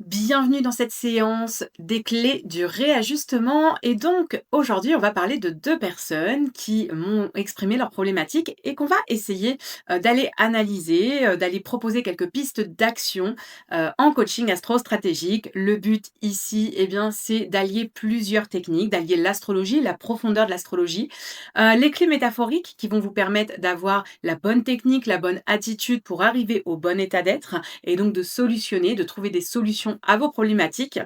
Bienvenue dans cette séance des clés du réajustement. Et donc, aujourd'hui, on va parler de deux personnes qui m'ont exprimé leurs problématiques et qu'on va essayer d'aller analyser, d'aller proposer quelques pistes d'action en coaching astro-stratégique. Le but ici, eh bien, c'est d'allier plusieurs techniques, d'allier l'astrologie, la profondeur de l'astrologie, les clés métaphoriques qui vont vous permettre d'avoir la bonne technique, la bonne attitude pour arriver au bon état d'être et donc de solutionner, de trouver des solutions à vos problématiques.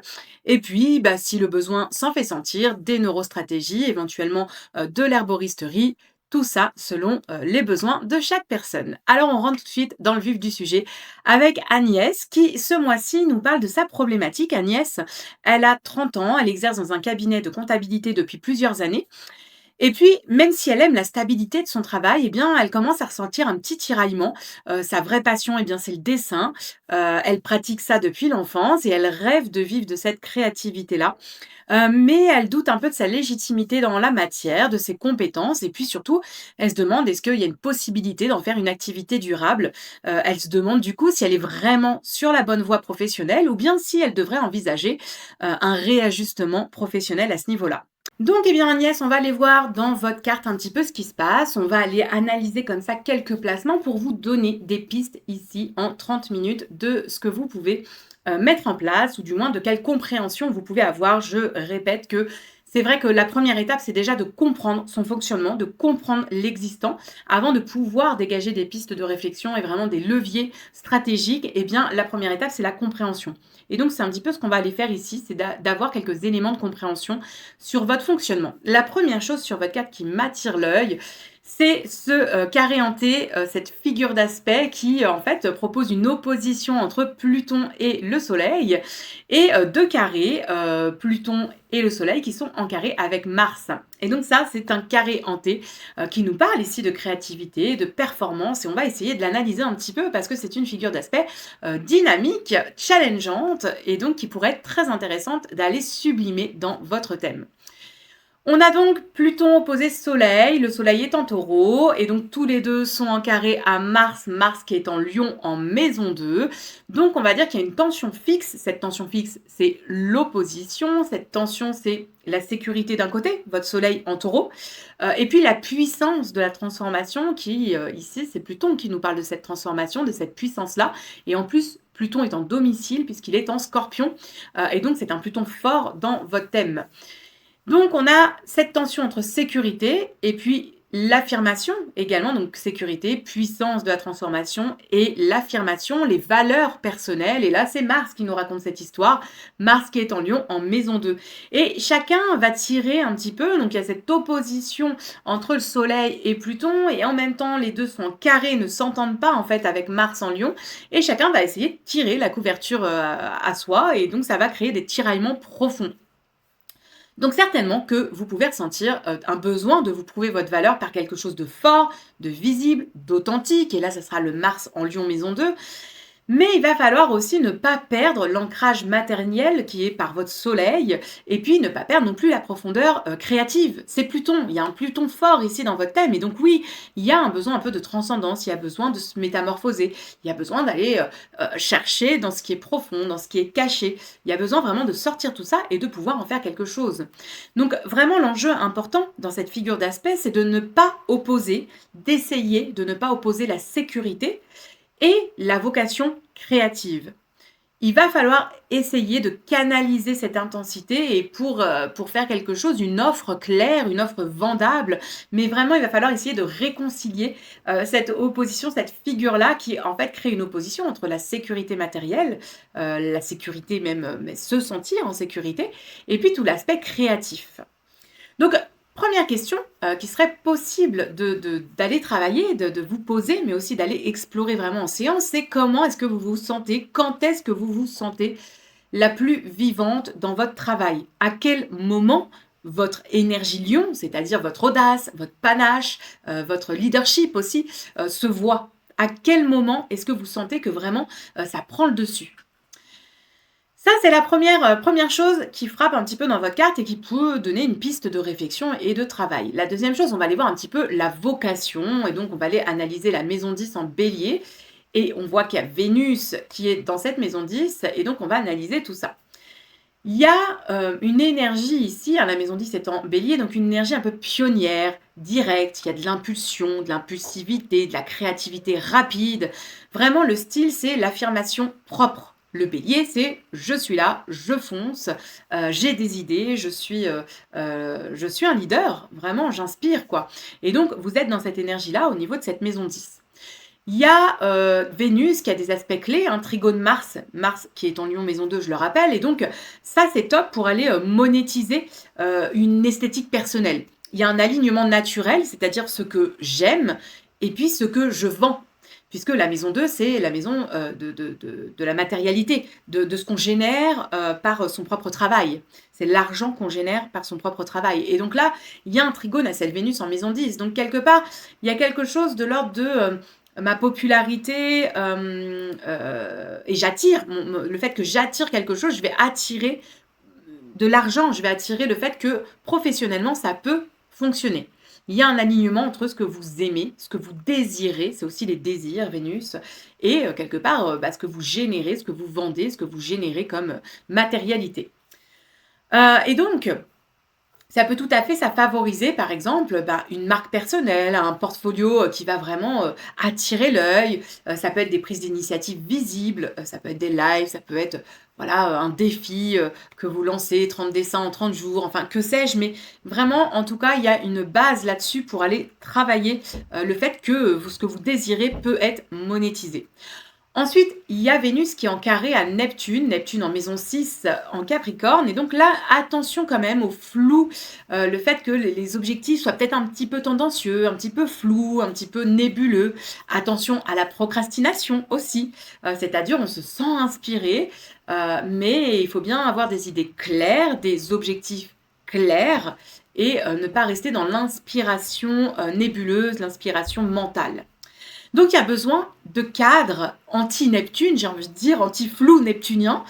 Et puis, si le besoin s'en fait sentir, des neurostratégies, éventuellement de l'herboristerie, tout ça selon les besoins de chaque personne. Alors on rentre tout de suite dans le vif du sujet avec Agnès qui ce mois-ci nous parle de sa problématique. Agnès, elle a 30 ans, elle exerce dans un cabinet de comptabilité depuis plusieurs années et puis, même si elle aime la stabilité de son travail, eh bien, elle commence à ressentir un petit tiraillement. Sa vraie passion, eh bien, c'est le dessin. Elle pratique ça depuis l'enfance et elle rêve de vivre de cette créativité-là. Mais elle doute un peu de sa légitimité dans la matière, de ses compétences et puis surtout, elle se demande est-ce qu'il y a une possibilité d'en faire une activité durable? Elle se demande du coup si elle est vraiment sur la bonne voie professionnelle ou bien si elle devrait envisager, un réajustement professionnel à ce niveau-là. Donc, eh bien, Agnès, on va aller voir dans votre carte un petit peu ce qui se passe. On va aller analyser comme ça quelques placements pour vous donner des pistes ici en 30 minutes de ce que vous pouvez mettre en place ou du moins de quelle compréhension vous pouvez avoir. Je répète que c'est vrai que la première étape, c'est déjà de comprendre son fonctionnement, de comprendre l'existant avant de pouvoir dégager des pistes de réflexion et vraiment des leviers stratégiques. Eh bien, la première étape, c'est la compréhension. Et donc, c'est un petit peu ce qu'on va aller faire ici, c'est d'avoir quelques éléments de compréhension sur votre fonctionnement. La première chose sur votre carte qui m'attire l'œil, c'est ce carré hanté, cette figure d'aspect qui en fait propose une opposition entre Pluton et le Soleil et deux carrés, Pluton et le Soleil qui sont en carré avec Mars. Et donc ça, c'est un carré hanté qui nous parle ici de créativité, de performance et on va essayer de l'analyser un petit peu parce que c'est une figure d'aspect dynamique, challengeante et donc qui pourrait être très intéressante d'aller sublimer dans votre thème. On a donc Pluton opposé Soleil, le Soleil est en Taureau, et donc tous les deux sont en carré à Mars, Mars qui est en Lion en maison 2. Donc on va dire qu'il y a une tension fixe. Cette tension fixe, c'est l'opposition. Cette tension, c'est la sécurité d'un côté, votre Soleil en Taureau, et puis la puissance de la transformation qui, ici, c'est Pluton qui nous parle de cette transformation, de cette puissance-là. Et en plus, Pluton est en domicile puisqu'il est en Scorpion, et donc c'est un Pluton fort dans votre thème. Donc, on a cette tension entre sécurité et puis l'affirmation également, donc sécurité, puissance de la transformation et l'affirmation, les valeurs personnelles. Et là, c'est Mars qui nous raconte cette histoire. Mars qui est en Lion en maison 2. Et chacun va tirer un petit peu. Donc, il y a cette opposition entre le Soleil et Pluton. Et en même temps, les deux sont en carré, ne s'entendent pas en fait avec Mars en Lion. Et chacun va essayer de tirer la couverture à soi. Et donc, ça va créer des tiraillements profonds. Donc certainement que vous pouvez ressentir un besoin de vous prouver votre valeur par quelque chose de fort, de visible, d'authentique. Et là, ça sera le Mars en Lion maison 2. Mais il va falloir aussi ne pas perdre l'ancrage matériel qui est par votre soleil et puis ne pas perdre non plus la profondeur créative. C'est Pluton, il y a un Pluton fort ici dans votre thème et donc oui, il y a un besoin un peu de transcendance, il y a besoin de se métamorphoser, il y a besoin d'aller chercher dans ce qui est profond, dans ce qui est caché. Il y a besoin vraiment de sortir tout ça et de pouvoir en faire quelque chose. Donc vraiment l'enjeu important dans cette figure d'aspect, c'est de ne pas opposer, d'essayer de ne pas opposer la sécurité et la vocation créative. Il va falloir essayer de canaliser cette intensité et pour faire quelque chose, une offre claire, une offre vendable, mais vraiment il va falloir essayer de réconcilier cette opposition, cette figure-là qui en fait crée une opposition entre la sécurité matérielle, la sécurité même, mais se sentir en sécurité, et puis tout l'aspect créatif. Donc, première question qui serait possible d'aller travailler, de vous poser, mais aussi d'aller explorer vraiment en séance, c'est comment est-ce que vous vous sentez, quand est-ce que vous vous sentez la plus vivante dans votre travail? À quel moment votre énergie lion, c'est-à-dire votre audace, votre panache, votre leadership aussi, se voit? À quel moment est-ce que vous sentez que vraiment ça prend le dessus? Ça, c'est la première chose qui frappe un petit peu dans votre carte et qui peut donner une piste de réflexion et de travail. La deuxième chose, on va aller voir un petit peu la vocation et donc on va aller analyser la maison 10 en bélier et on voit qu'il y a Vénus qui est dans cette maison 10 et donc on va analyser tout ça. Il y a, une énergie ici, hein, la maison 10 étant Bélier, donc une énergie un peu pionnière, directe, il y a de l'impulsion, de l'impulsivité, de la créativité rapide. Vraiment le style, c'est l'affirmation propre. Le Bélier, c'est: «Je suis là, je fonce, j'ai des idées, je suis un leader, vraiment j'inspire quoi» et donc vous êtes dans cette énergie-là au niveau de cette maison 10. Il y a, Vénus qui a des aspects clés, un trigone Mars, Mars qui est en Lion maison 2, je le rappelle et donc ça, c'est top pour aller, monétiser, une esthétique personnelle. Il y a un alignement naturel, c'est-à-dire ce que j'aime et puis ce que je vends. Puisque la maison 2, c'est la maison, de la matérialité, de ce qu'on génère, par, son propre travail. C'est l'argent qu'on génère par son propre travail et donc là, il y a un trigone à cette Vénus en maison 10. Donc quelque part, il y a quelque chose de l'ordre de, ma popularité, et j'attire, le fait que j'attire quelque chose, je vais attirer de l'argent, je vais attirer le fait que professionnellement, ça peut fonctionner. Il y a un alignement entre ce que vous aimez, ce que vous désirez, c'est aussi les désirs, Vénus, et quelque part, ce que vous générez, ce que vous vendez, ce que vous générez comme matérialité. Et donc, ça peut tout à fait ça favoriser, par exemple, une marque personnelle, un portfolio, qui va vraiment, attirer l'œil. Ça peut être des prises d'initiative visibles, ça peut être des lives, ça peut être, voilà, un défi, que vous lancez, 30 dessins en 30 jours, enfin, que sais-je, mais vraiment, en tout cas, il y a une base là-dessus pour aller travailler, le fait que, ce que vous désirez peut être monétisé. Ensuite, il y a Vénus qui est en carré à Neptune, Neptune en maison 6 en Capricorne. Et donc là, attention quand même au flou, le fait que les objectifs soient peut-être un petit peu tendancieux, un petit peu flous, un petit peu nébuleux. Attention à la procrastination aussi, c'est-à-dire on se sent inspiré, mais il faut bien avoir des idées claires, des objectifs clairs et ne pas rester dans l'inspiration nébuleuse, l'inspiration mentale. Donc il y a besoin de cadres anti-Neptune, j'ai envie de dire, anti-flou neptunien.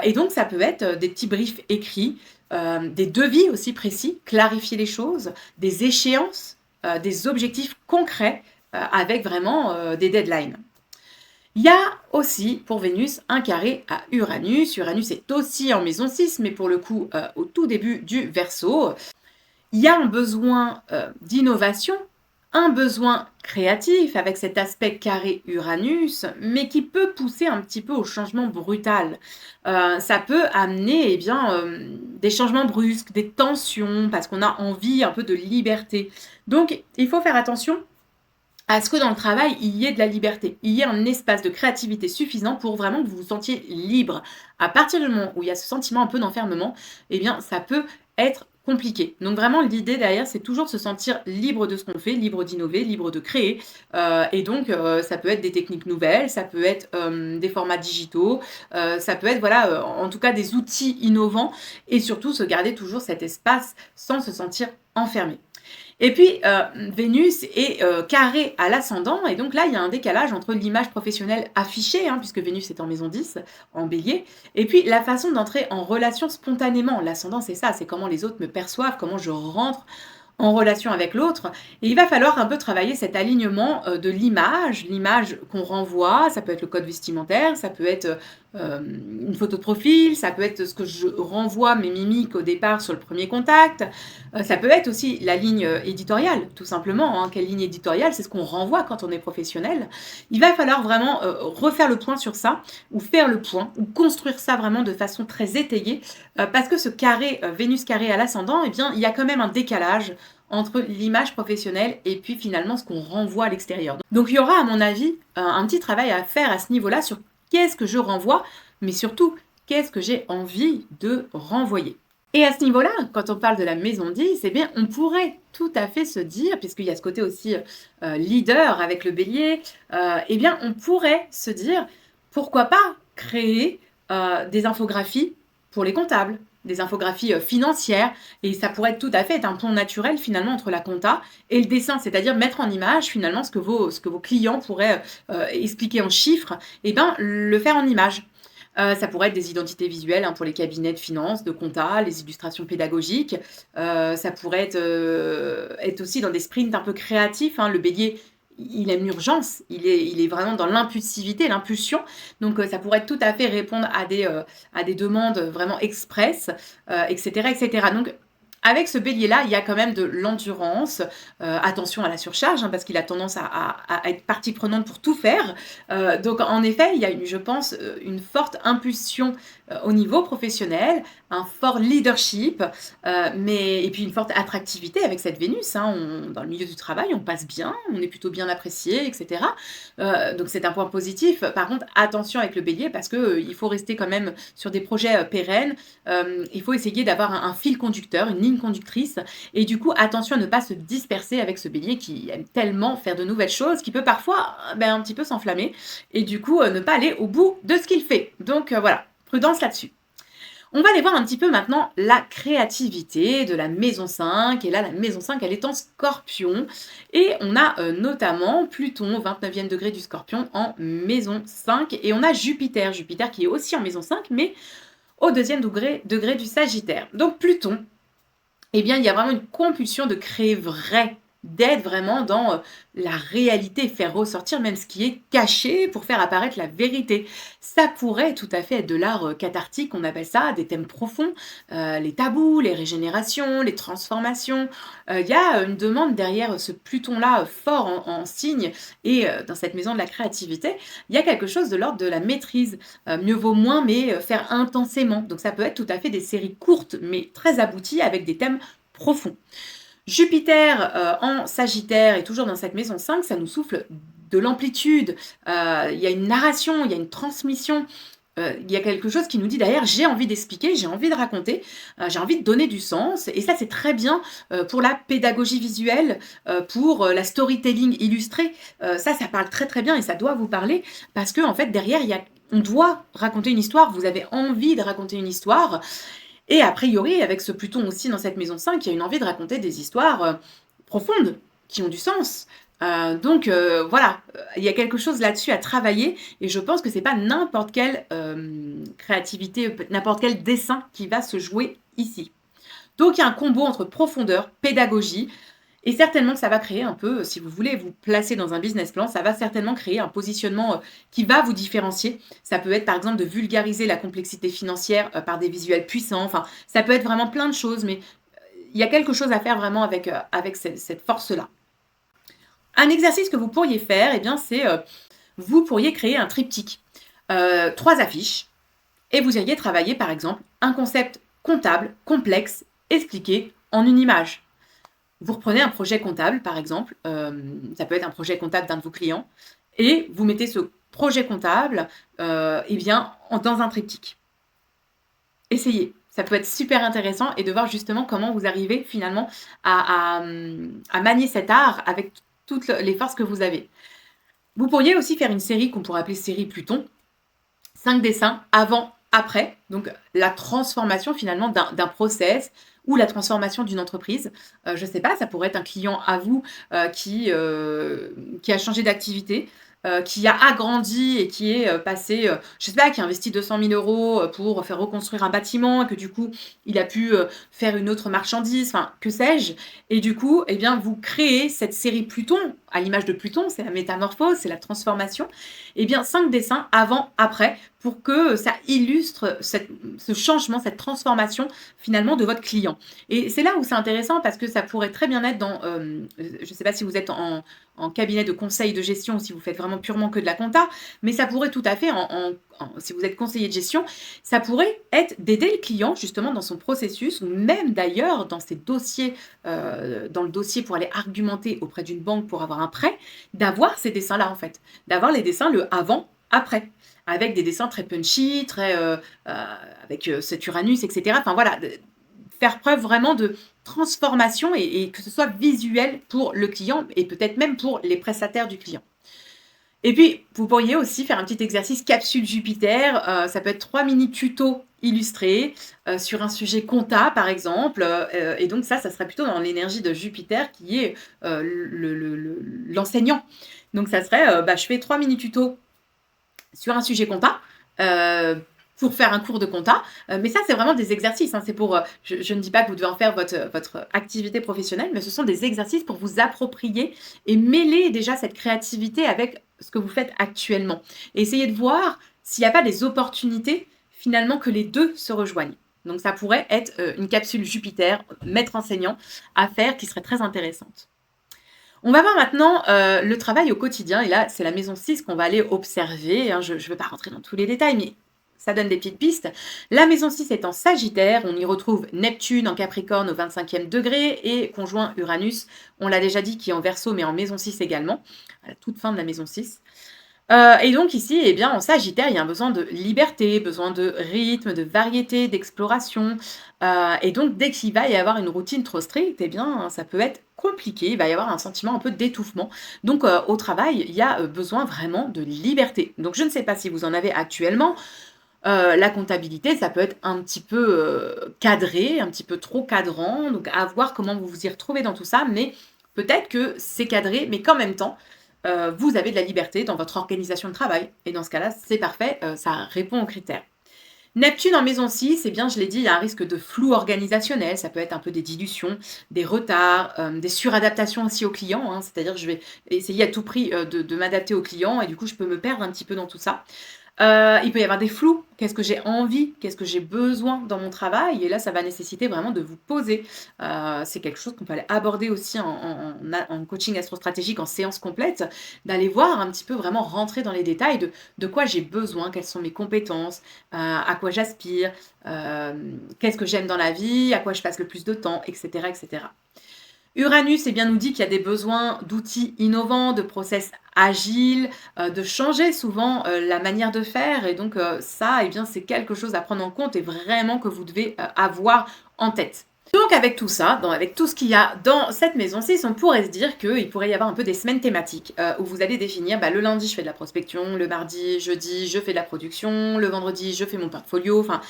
Et donc ça peut être des petits briefs écrits, des devis aussi précis, clarifier les choses, des échéances, des objectifs concrets avec vraiment des deadlines. Il y a aussi pour Vénus un carré à Uranus. Uranus est aussi en maison 6, mais pour le coup au tout début du Verseau. Il y a un besoin d'innovation, un besoin créatif avec cet aspect carré Uranus, mais qui peut pousser un petit peu au changement brutal. Ça peut amener des changements brusques, des tensions, parce qu'on a envie un peu de liberté. Donc, il faut faire attention à ce que dans le travail, il y ait de la liberté, il y ait un espace de créativité suffisant pour vraiment que vous vous sentiez libre. À partir du moment où il y a ce sentiment un peu d'enfermement, eh bien, ça peut être compliqué. Donc vraiment, l'idée derrière, c'est toujours de se sentir libre de ce qu'on fait, libre d'innover, libre de créer. Et donc, ça peut être des techniques nouvelles, ça peut être des formats digitaux, ça peut être, voilà, en tout cas, des outils innovants et surtout se garder toujours cet espace sans se sentir enfermé. Et puis, Vénus est carrée à l'ascendant et donc là, il y a un décalage entre l'image professionnelle affichée, hein, puisque Vénus est en maison 10, en Bélier, et puis la façon d'entrer en relation spontanément. L'ascendant, c'est ça, c'est comment les autres me perçoivent, comment je rentre en relation avec l'autre. Et il va falloir un peu travailler cet alignement de l'image qu'on renvoie. Ça peut être le code vestimentaire, ça peut être une photo de profil, ça peut être ce que je renvoie, mes mimiques au départ sur le premier contact. Ça peut être aussi la ligne éditoriale, tout simplement, hein. Quelle ligne éditoriale? C'est ce qu'on renvoie quand on est professionnel. Il va falloir vraiment refaire le point sur ça, ou faire le point, ou construire ça vraiment de façon très étayée, parce que ce carré, Vénus carré à l'ascendant, eh bien, il y a quand même un décalage entre l'image professionnelle et puis finalement ce qu'on renvoie à l'extérieur. Donc il y aura, à mon avis, un petit travail à faire à ce niveau-là sur qu'est-ce que je renvoie, mais surtout, qu'est-ce que j'ai envie de renvoyer. Et à ce niveau-là, quand on parle de la maison 10, eh bien, on pourrait tout à fait se dire, puisqu'il y a ce côté aussi leader avec le bélier, eh bien, on pourrait se dire, pourquoi pas créer des infographies pour les comptables, des infographies financières, et ça pourrait tout à fait être un pont naturel finalement entre la compta et le dessin, c'est-à-dire mettre en image finalement ce que vos clients pourraient expliquer en chiffres, et bien le faire en image. Ça pourrait être des identités visuelles, hein, pour les cabinets de finance, de compta, les illustrations pédagogiques. Ça pourrait être aussi dans des sprints un peu créatifs, hein. Le bélier, il aime l'urgence, il est vraiment dans l'impulsivité, l'impulsion, donc ça pourrait tout à fait répondre à des demandes vraiment express, et cetera et cetera. Donc avec ce bélier-là, il y a quand même de l'endurance, attention à la surcharge, hein, parce qu'il a tendance à être partie prenante pour tout faire. Donc en effet, il y a une je pense, une forte impulsion, au niveau professionnel, un fort leadership, mais et puis une forte attractivité avec cette Vénus, hein. On dans le milieu du travail, on passe bien, on est plutôt bien apprécié et cetera. Donc c'est un point positif. Par contre, attention avec le bélier parce que, il faut rester quand même sur des projets, pérennes. Il faut essayer d'avoir un fil conducteur, une ligne conductrice et du coup, attention à ne pas se disperser avec ce bélier qui aime tellement faire de nouvelles choses, qui peut parfois, un petit peu s'enflammer et du coup, ne pas aller au bout de ce qu'il fait. Donc, voilà, prudence là-dessus. On va aller voir un petit peu maintenant la créativité de la maison 5. Et là, la maison 5, elle est en Scorpion. Et on a notamment Pluton au 29e degré du Scorpion en maison 5. Et on a Jupiter, Jupiter qui est aussi en maison 5, mais au 2e degré du Sagittaire. Donc Pluton, eh bien, il y a vraiment une compulsion de créer vrai, d'être vraiment dans la réalité, faire ressortir même ce qui est caché pour faire apparaître la vérité. Ça pourrait tout à fait être de l'art cathartique, on appelle ça, des thèmes profonds, les tabous, les régénérations, les transformations. Il y a une demande derrière ce Pluton-là fort en signe et dans cette maison de la créativité, il y a quelque chose de l'ordre de la maîtrise. Mieux vaut moins, mais faire intensément. Donc ça peut être tout à fait des séries courtes, mais très abouties avec des thèmes profonds. Jupiter en Sagittaire et toujours dans cette maison 5, ça nous souffle de l'amplitude. Il y a une narration, il y a une transmission. Il y a quelque chose qui nous dit derrière, j'ai envie d'expliquer, j'ai envie de raconter, j'ai envie de donner du sens. Et ça, c'est très bien pour la pédagogie visuelle, pour la storytelling illustrée. Ça parle très très bien et ça doit vous parler parce que en fait, derrière, on doit raconter une histoire. Vous avez envie de raconter une histoire. Et a priori, avec ce Pluton aussi dans cette maison 5, il y a une envie de raconter des histoires profondes, qui ont du sens. Donc voilà, il y a quelque chose là-dessus à travailler et je pense que c'est pas n'importe quelle créativité, n'importe quel dessin qui va se jouer ici. Donc il y a un combo entre profondeur, pédagogie, et certainement que ça va créer un peu, si vous voulez vous placer dans un business plan, ça va certainement créer un positionnement qui va vous différencier. Ça peut être par exemple de vulgariser la complexité financière par des visuels puissants. Enfin, ça peut être vraiment plein de choses, mais il y a quelque chose à faire vraiment avec cette force-là. Un exercice que vous pourriez faire, eh bien, c'est vous pourriez créer un triptyque. 3 affiches, et vous iriez travailler par exemple un concept comptable complexe expliqué en une image. Vous reprenez un projet comptable, par exemple, ça peut être un projet comptable d'un de vos clients, et vous mettez ce projet comptable eh bien, dans un triptyque. Essayez, ça peut être super intéressant et de voir justement comment vous arrivez finalement à manier cet art avec toutes les forces que vous avez. Vous pourriez aussi faire une série qu'on pourrait appeler série Pluton, 5 dessins avant, après, donc la transformation finalement d'un process ou la transformation d'une entreprise. Je ne sais pas, ça pourrait être un client à vous qui a changé d'activité, qui a agrandi et qui est passé, je ne sais pas, qui a investi 200 000 euros pour faire reconstruire un bâtiment et que du coup, il a pu faire une autre marchandise, enfin, que sais-je. Et du coup, eh bien, vous créez cette série Pluton, à l'image de Pluton, c'est la métamorphose, c'est la transformation. Eh bien, 5 dessins avant, après, pour que ça illustre ce changement, cette transformation finalement de votre client. Et c'est là où c'est intéressant parce que ça pourrait très bien être dans, je ne sais pas si vous êtes en cabinet de conseil de gestion ou si vous faites vraiment purement que de la compta, mais ça pourrait tout à fait, si vous êtes conseiller de gestion, ça pourrait être d'aider le client justement dans son processus ou même d'ailleurs dans ses dossiers, dans le dossier pour aller argumenter auprès d'une banque pour avoir un prêt, d'avoir ces dessins-là en fait, d'avoir les dessins le avant, après, avec des dessins très punchy, très avec cet Uranus, etc. Enfin voilà, faire preuve vraiment de transformation et que ce soit visuel pour le client et peut-être même pour les prestataires du client. Et puis, vous pourriez aussi faire un petit exercice capsule Jupiter. Ça peut être 3 mini tutos illustrés sur un sujet compta, par exemple. Et donc ça serait plutôt dans l'énergie de Jupiter qui est l'enseignant. Donc ça serait, je fais 3 mini tutos sur un sujet compta. pour faire un cours de compta, mais ça, c'est vraiment des exercices, hein. C'est pour, je ne dis pas que vous devez en faire votre activité professionnelle, mais ce sont des exercices pour vous approprier et mêler déjà cette créativité avec ce que vous faites actuellement. Et essayez de voir s'il n'y a pas des opportunités, finalement, que les 2 se rejoignent. Donc ça pourrait être, une capsule Jupiter, maître enseignant, à faire qui serait très intéressante. On va voir maintenant, le travail au quotidien et là, c'est la maison 6 qu'on va aller observer, hein. Je ne vais pas rentrer dans tous les détails, mais ça donne des petites pistes. La maison 6 est en Sagittaire, on y retrouve Neptune en Capricorne au 25e degré et conjoint Uranus, on l'a déjà dit, qui est en Verseau, mais en maison 6 également, à la toute fin de la maison 6. Et donc ici, eh bien, en Sagittaire, il y a un besoin de liberté, besoin de rythme, de variété, d'exploration, et donc dès qu'il va y avoir une routine trop stricte, eh bien, ça peut être compliqué, il va y avoir un sentiment un peu d'étouffement. Donc au travail, il y a, besoin vraiment de liberté. Donc je ne sais pas si vous en avez actuellement. La comptabilité, ça peut être un petit peu, cadré, un petit peu trop cadrant, donc à voir comment vous vous y retrouvez dans tout ça, mais peut-être que c'est cadré, mais qu'en même temps, vous avez de la liberté dans votre organisation de travail et dans ce cas-là, c'est parfait, ça répond aux critères. Neptune en maison 6, eh bien, je l'ai dit, il y a un risque de flou organisationnel, ça peut être un peu des dilutions, des retards, des suradaptations aussi aux clients, hein, c'est-à-dire que je vais essayer à tout prix, de m'adapter aux clients et du coup, je peux me perdre un petit peu dans tout ça. Il peut y avoir des flous. Qu'est-ce que j'ai envie? Qu'est-ce que j'ai besoin dans mon travail? Et là, ça va nécessiter vraiment de vous poser. C'est quelque chose qu'on peut aller aborder aussi en coaching astrostratégique, en séance complète, d'aller voir un petit peu vraiment rentrer dans les détails de quoi j'ai besoin, quelles sont mes compétences, à quoi j'aspire, qu'est-ce que j'aime dans la vie, à quoi je passe le plus de temps, et cetera, et cetera. Uranus, eh bien, nous dit qu'il y a des besoins d'outils innovants, de process agiles, de changer souvent, la manière de faire et donc ça, eh bien, c'est quelque chose à prendre en compte et vraiment que vous devez, avoir en tête. Donc avec tout ça, avec tout ce qu'il y a dans cette maison 6, on pourrait se dire qu'il pourrait y avoir un peu des semaines thématiques, où vous allez définir, le lundi, je fais de la prospection, le mardi, jeudi, je fais de la production, le vendredi, je fais mon portfolio, enfin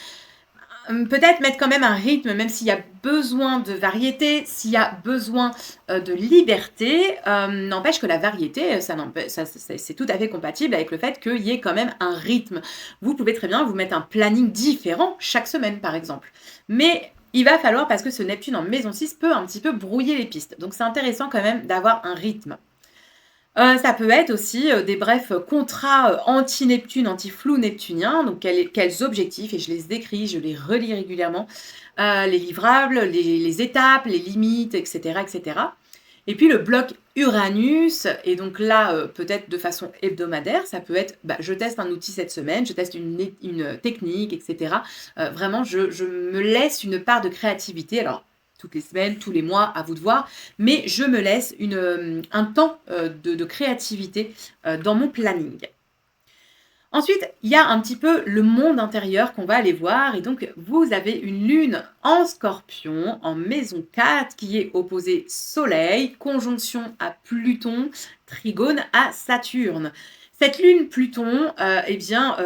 peut-être mettre quand même un rythme, même s'il y a besoin de variété, s'il y a besoin, de liberté, n'empêche que la variété, c'est tout à fait compatible avec le fait qu'il y ait quand même un rythme. Vous pouvez très bien vous mettre un planning différent chaque semaine, par exemple. Mais il va falloir, parce que ce Neptune en maison 6 peut un petit peu brouiller les pistes. Donc c'est intéressant quand même d'avoir un rythme. Ça peut être aussi, des brefs contrats, anti-Neptune, anti-flou neptunien, donc quels objectifs et je les écris, je les relis régulièrement, les livrables, les étapes, les limites et cetera et cetera. Et puis le bloc Uranus et donc là, peut-être de façon hebdomadaire, ça peut être, je teste un outil cette semaine, je teste une technique et cetera. Vraiment je me laisse une part de créativité. Alors toutes les semaines, tous les mois, à vous de voir, mais je me laisse un temps, de créativité, dans mon planning. Ensuite, il y a un petit peu le monde intérieur qu'on va aller voir et donc vous avez une lune en Scorpion, en maison 4 qui est opposée Soleil, conjonction à Pluton, trigone à Saturne. Cette lune Pluton, eh bien,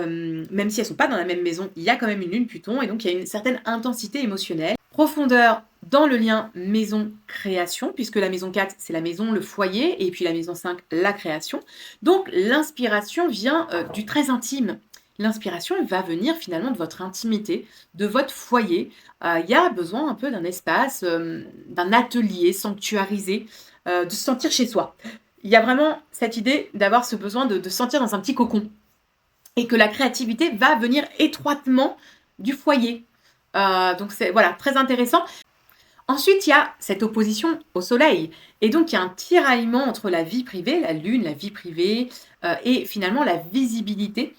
même si elles ne sont pas dans la même maison, il y a quand même une lune Pluton et donc il y a une certaine intensité émotionnelle. Profondeur dans le lien maison-création, puisque la maison 4, c'est la maison, le foyer, et puis la maison 5, la création. Donc l'inspiration vient du très intime. L'inspiration, elle va venir finalement de votre intimité, de votre foyer. Il y a besoin un peu d'un espace, d'un atelier sanctuarisé, de se sentir chez soi. Il y a vraiment cette idée d'avoir ce besoin de se sentir dans un petit cocon. Et que la créativité va venir étroitement du foyer. Donc c'est voilà, très intéressant. Ensuite, il y a cette opposition au soleil. Et donc, il y a un tiraillement entre la vie privée, la lune, la vie privée, et finalement la visibilité.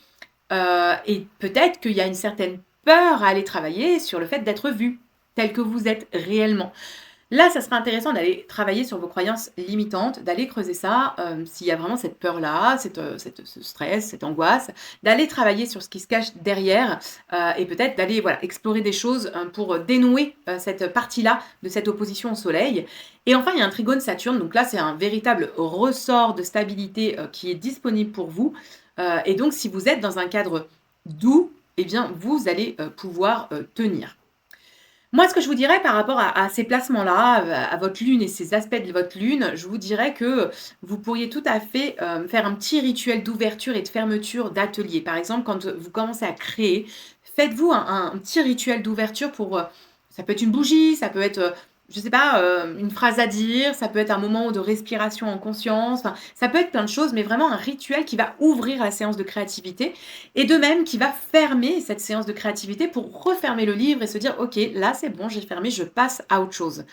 Et peut-être qu'il y a une certaine peur à aller travailler sur le fait d'être vu, tel que vous êtes réellement. Là, ça serait intéressant d'aller travailler sur vos croyances limitantes, d'aller creuser ça, s'il y a vraiment cette peur-là, ce stress, cette angoisse, d'aller travailler sur ce qui se cache derrière, et peut-être d'aller, explorer des choses, pour dénouer, cette partie-là de cette opposition au soleil. Et enfin, il y a un trigone Saturne, donc là, c'est un véritable ressort de stabilité, qui est disponible pour vous. Et donc si vous êtes dans un cadre doux, eh bien, vous allez, pouvoir, tenir. Moi, ce que je vous dirais par rapport à ces placements-là, à votre lune et ces aspects de votre lune, je vous dirais que vous pourriez tout à fait, faire un petit rituel d'ouverture et de fermeture d'atelier. Par exemple, quand vous commencez à créer, Faites-vous un petit rituel d'ouverture pour, ça peut être une bougie, ça peut être, je sais pas, une phrase à dire, ça peut être un moment de respiration en conscience, enfin, ça peut être plein de choses, mais vraiment un rituel qui va ouvrir la séance de créativité et de même qui va fermer cette séance de créativité pour refermer le livre et se dire: «OK, là c'est bon, j'ai fermé, je passe à autre chose».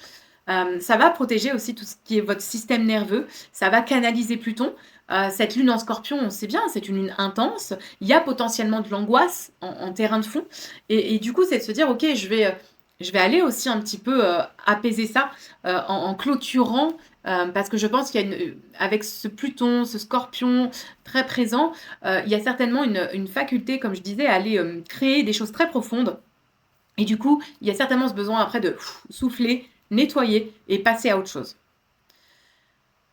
Ça va protéger aussi tout ce qui est votre système nerveux, ça va canaliser Pluton. Cette lune en Scorpion, on sait bien, c'est une lune intense. Il y a potentiellement de l'angoisse en terrain de fond et du coup, c'est de se dire: «OK, je vais aller aussi un petit peu, apaiser ça, en clôturant», parce que je pense qu'il y a avec ce Pluton, ce Scorpion très présent, il y a certainement une faculté, comme je disais, à aller, créer des choses très profondes et du coup, il y a certainement ce besoin après de souffler, nettoyer et passer à autre chose.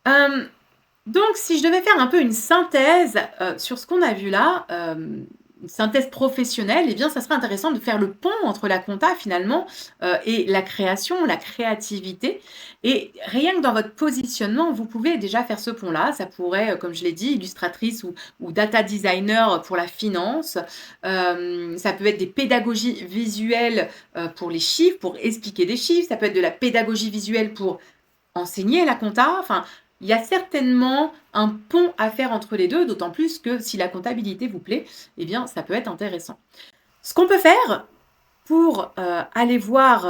Hem, donc si je devais faire un peu une synthèse, sur ce qu'on a vu là, une synthèse professionnelle, eh bien, ça serait intéressant de faire le pont entre la compta finalement, et la création, la créativité et rien que dans votre positionnement, vous pouvez déjà faire ce pont-là. Ça pourrait, comme je l'ai dit, illustratrice ou data designer pour la finance. Ça peut être des pédagogies visuelles, pour les chiffres, pour expliquer des chiffres. Ça peut être de la pédagogie visuelle pour enseigner la compta. Enfin, il y a certainement un pont à faire entre les 2, d'autant plus que si la comptabilité vous plaît, eh bien, ça peut être intéressant. Ce qu'on peut faire pour, aller voir,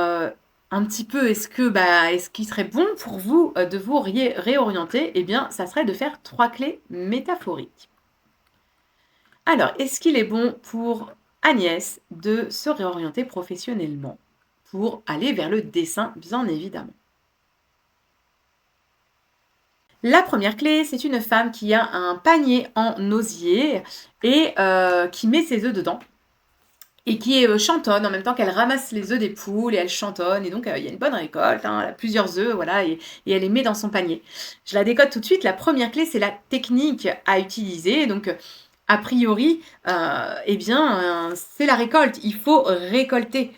un petit peu est-ce qu'il serait bon pour vous, de vous réorienter, eh bien, ça serait de faire 3 clés métaphoriques. Alors, est-ce qu'il est bon pour Agnès de se réorienter professionnellement? Pour aller vers le dessin, bien évidemment. La première clé, c'est une femme qui a un panier en osier et qui met ses œufs dedans et qui chantonne en même temps qu'elle ramasse les œufs des poules et elle chantonne et donc il y a une bonne récolte, hein, elle a plusieurs œufs, voilà et elle les met dans son panier. Je la décode tout de suite. La première clé, c'est la technique à utiliser donc a priori, eh bien, c'est la récolte. Il faut récolter,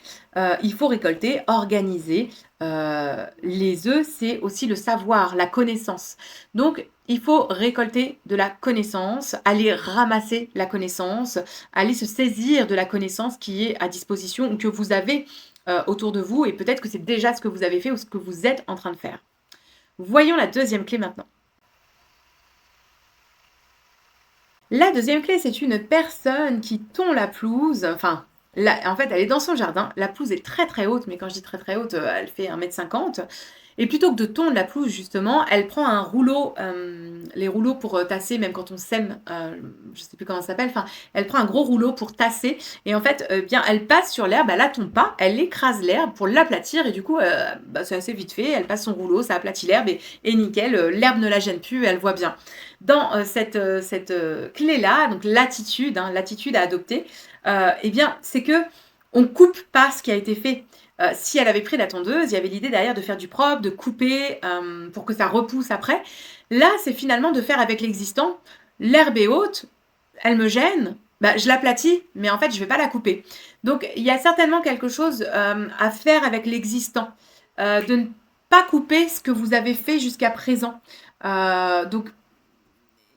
organiser. Les œufs, c'est aussi le savoir, la connaissance. Donc, il faut récolter de la connaissance, aller ramasser la connaissance, aller se saisir de la connaissance qui est à disposition ou que vous avez, autour de vous et peut-être que c'est déjà ce que vous avez fait ou ce que vous êtes en train de faire. Voyons la deuxième clé maintenant. La deuxième clé, c'est une personne qui tond la pelouse, enfin, en fait, elle est dans son jardin, la pelouse est très, très haute, mais quand je dis très, très haute, elle fait 1,50 m et plutôt que de tondre la pelouse justement, elle prend un rouleau, les rouleaux pour, tasser même quand on sème, je sais plus comment ça s'appelle, enfin, elle prend un gros rouleau pour tasser et en fait, bien, elle passe sur l'herbe, elle la tombe pas, elle écrase l'herbe pour l'aplatir et du coup, c'est assez vite fait, elle passe son rouleau, ça aplatit l'herbe et nickel, l'herbe ne la gêne plus, elle voit bien. Dans, cette clé-là, donc l'attitude, hein, l'attitude à adopter, eh bien, c'est qu'on ne coupe pas ce qui a été fait. Si elle avait pris la tondeuse, il y avait l'idée derrière de faire du propre, de couper, pour que ça repousse après. Là, c'est finalement de faire avec l'existant. L'herbe est haute, elle me gêne, bah, je l'aplatis, mais en fait, je ne vais pas la couper. Donc, il y a certainement quelque chose, à faire avec l'existant, de ne pas couper ce que vous avez fait jusqu'à présent. Donc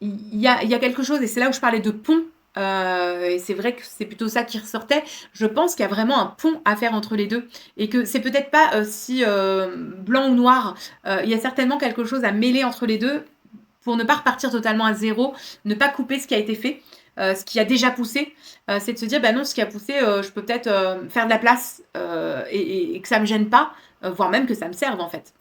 il y a quelque chose et c'est là où je parlais de pont, et c'est vrai que c'est plutôt ça qui ressortait. Je pense qu'il y a vraiment un pont à faire entre les 2 et que c'est peut-être pas, si, blanc ou noir. Il y a certainement quelque chose à mêler entre les 2 pour ne pas repartir totalement à zéro, ne pas couper ce qui a été fait, ce qui a déjà poussé. C'est de se dire: «Bah non, ce qui a poussé, je peux peut-être, faire de la place, et que ça me gêne pas, voire même que ça me serve, en fait».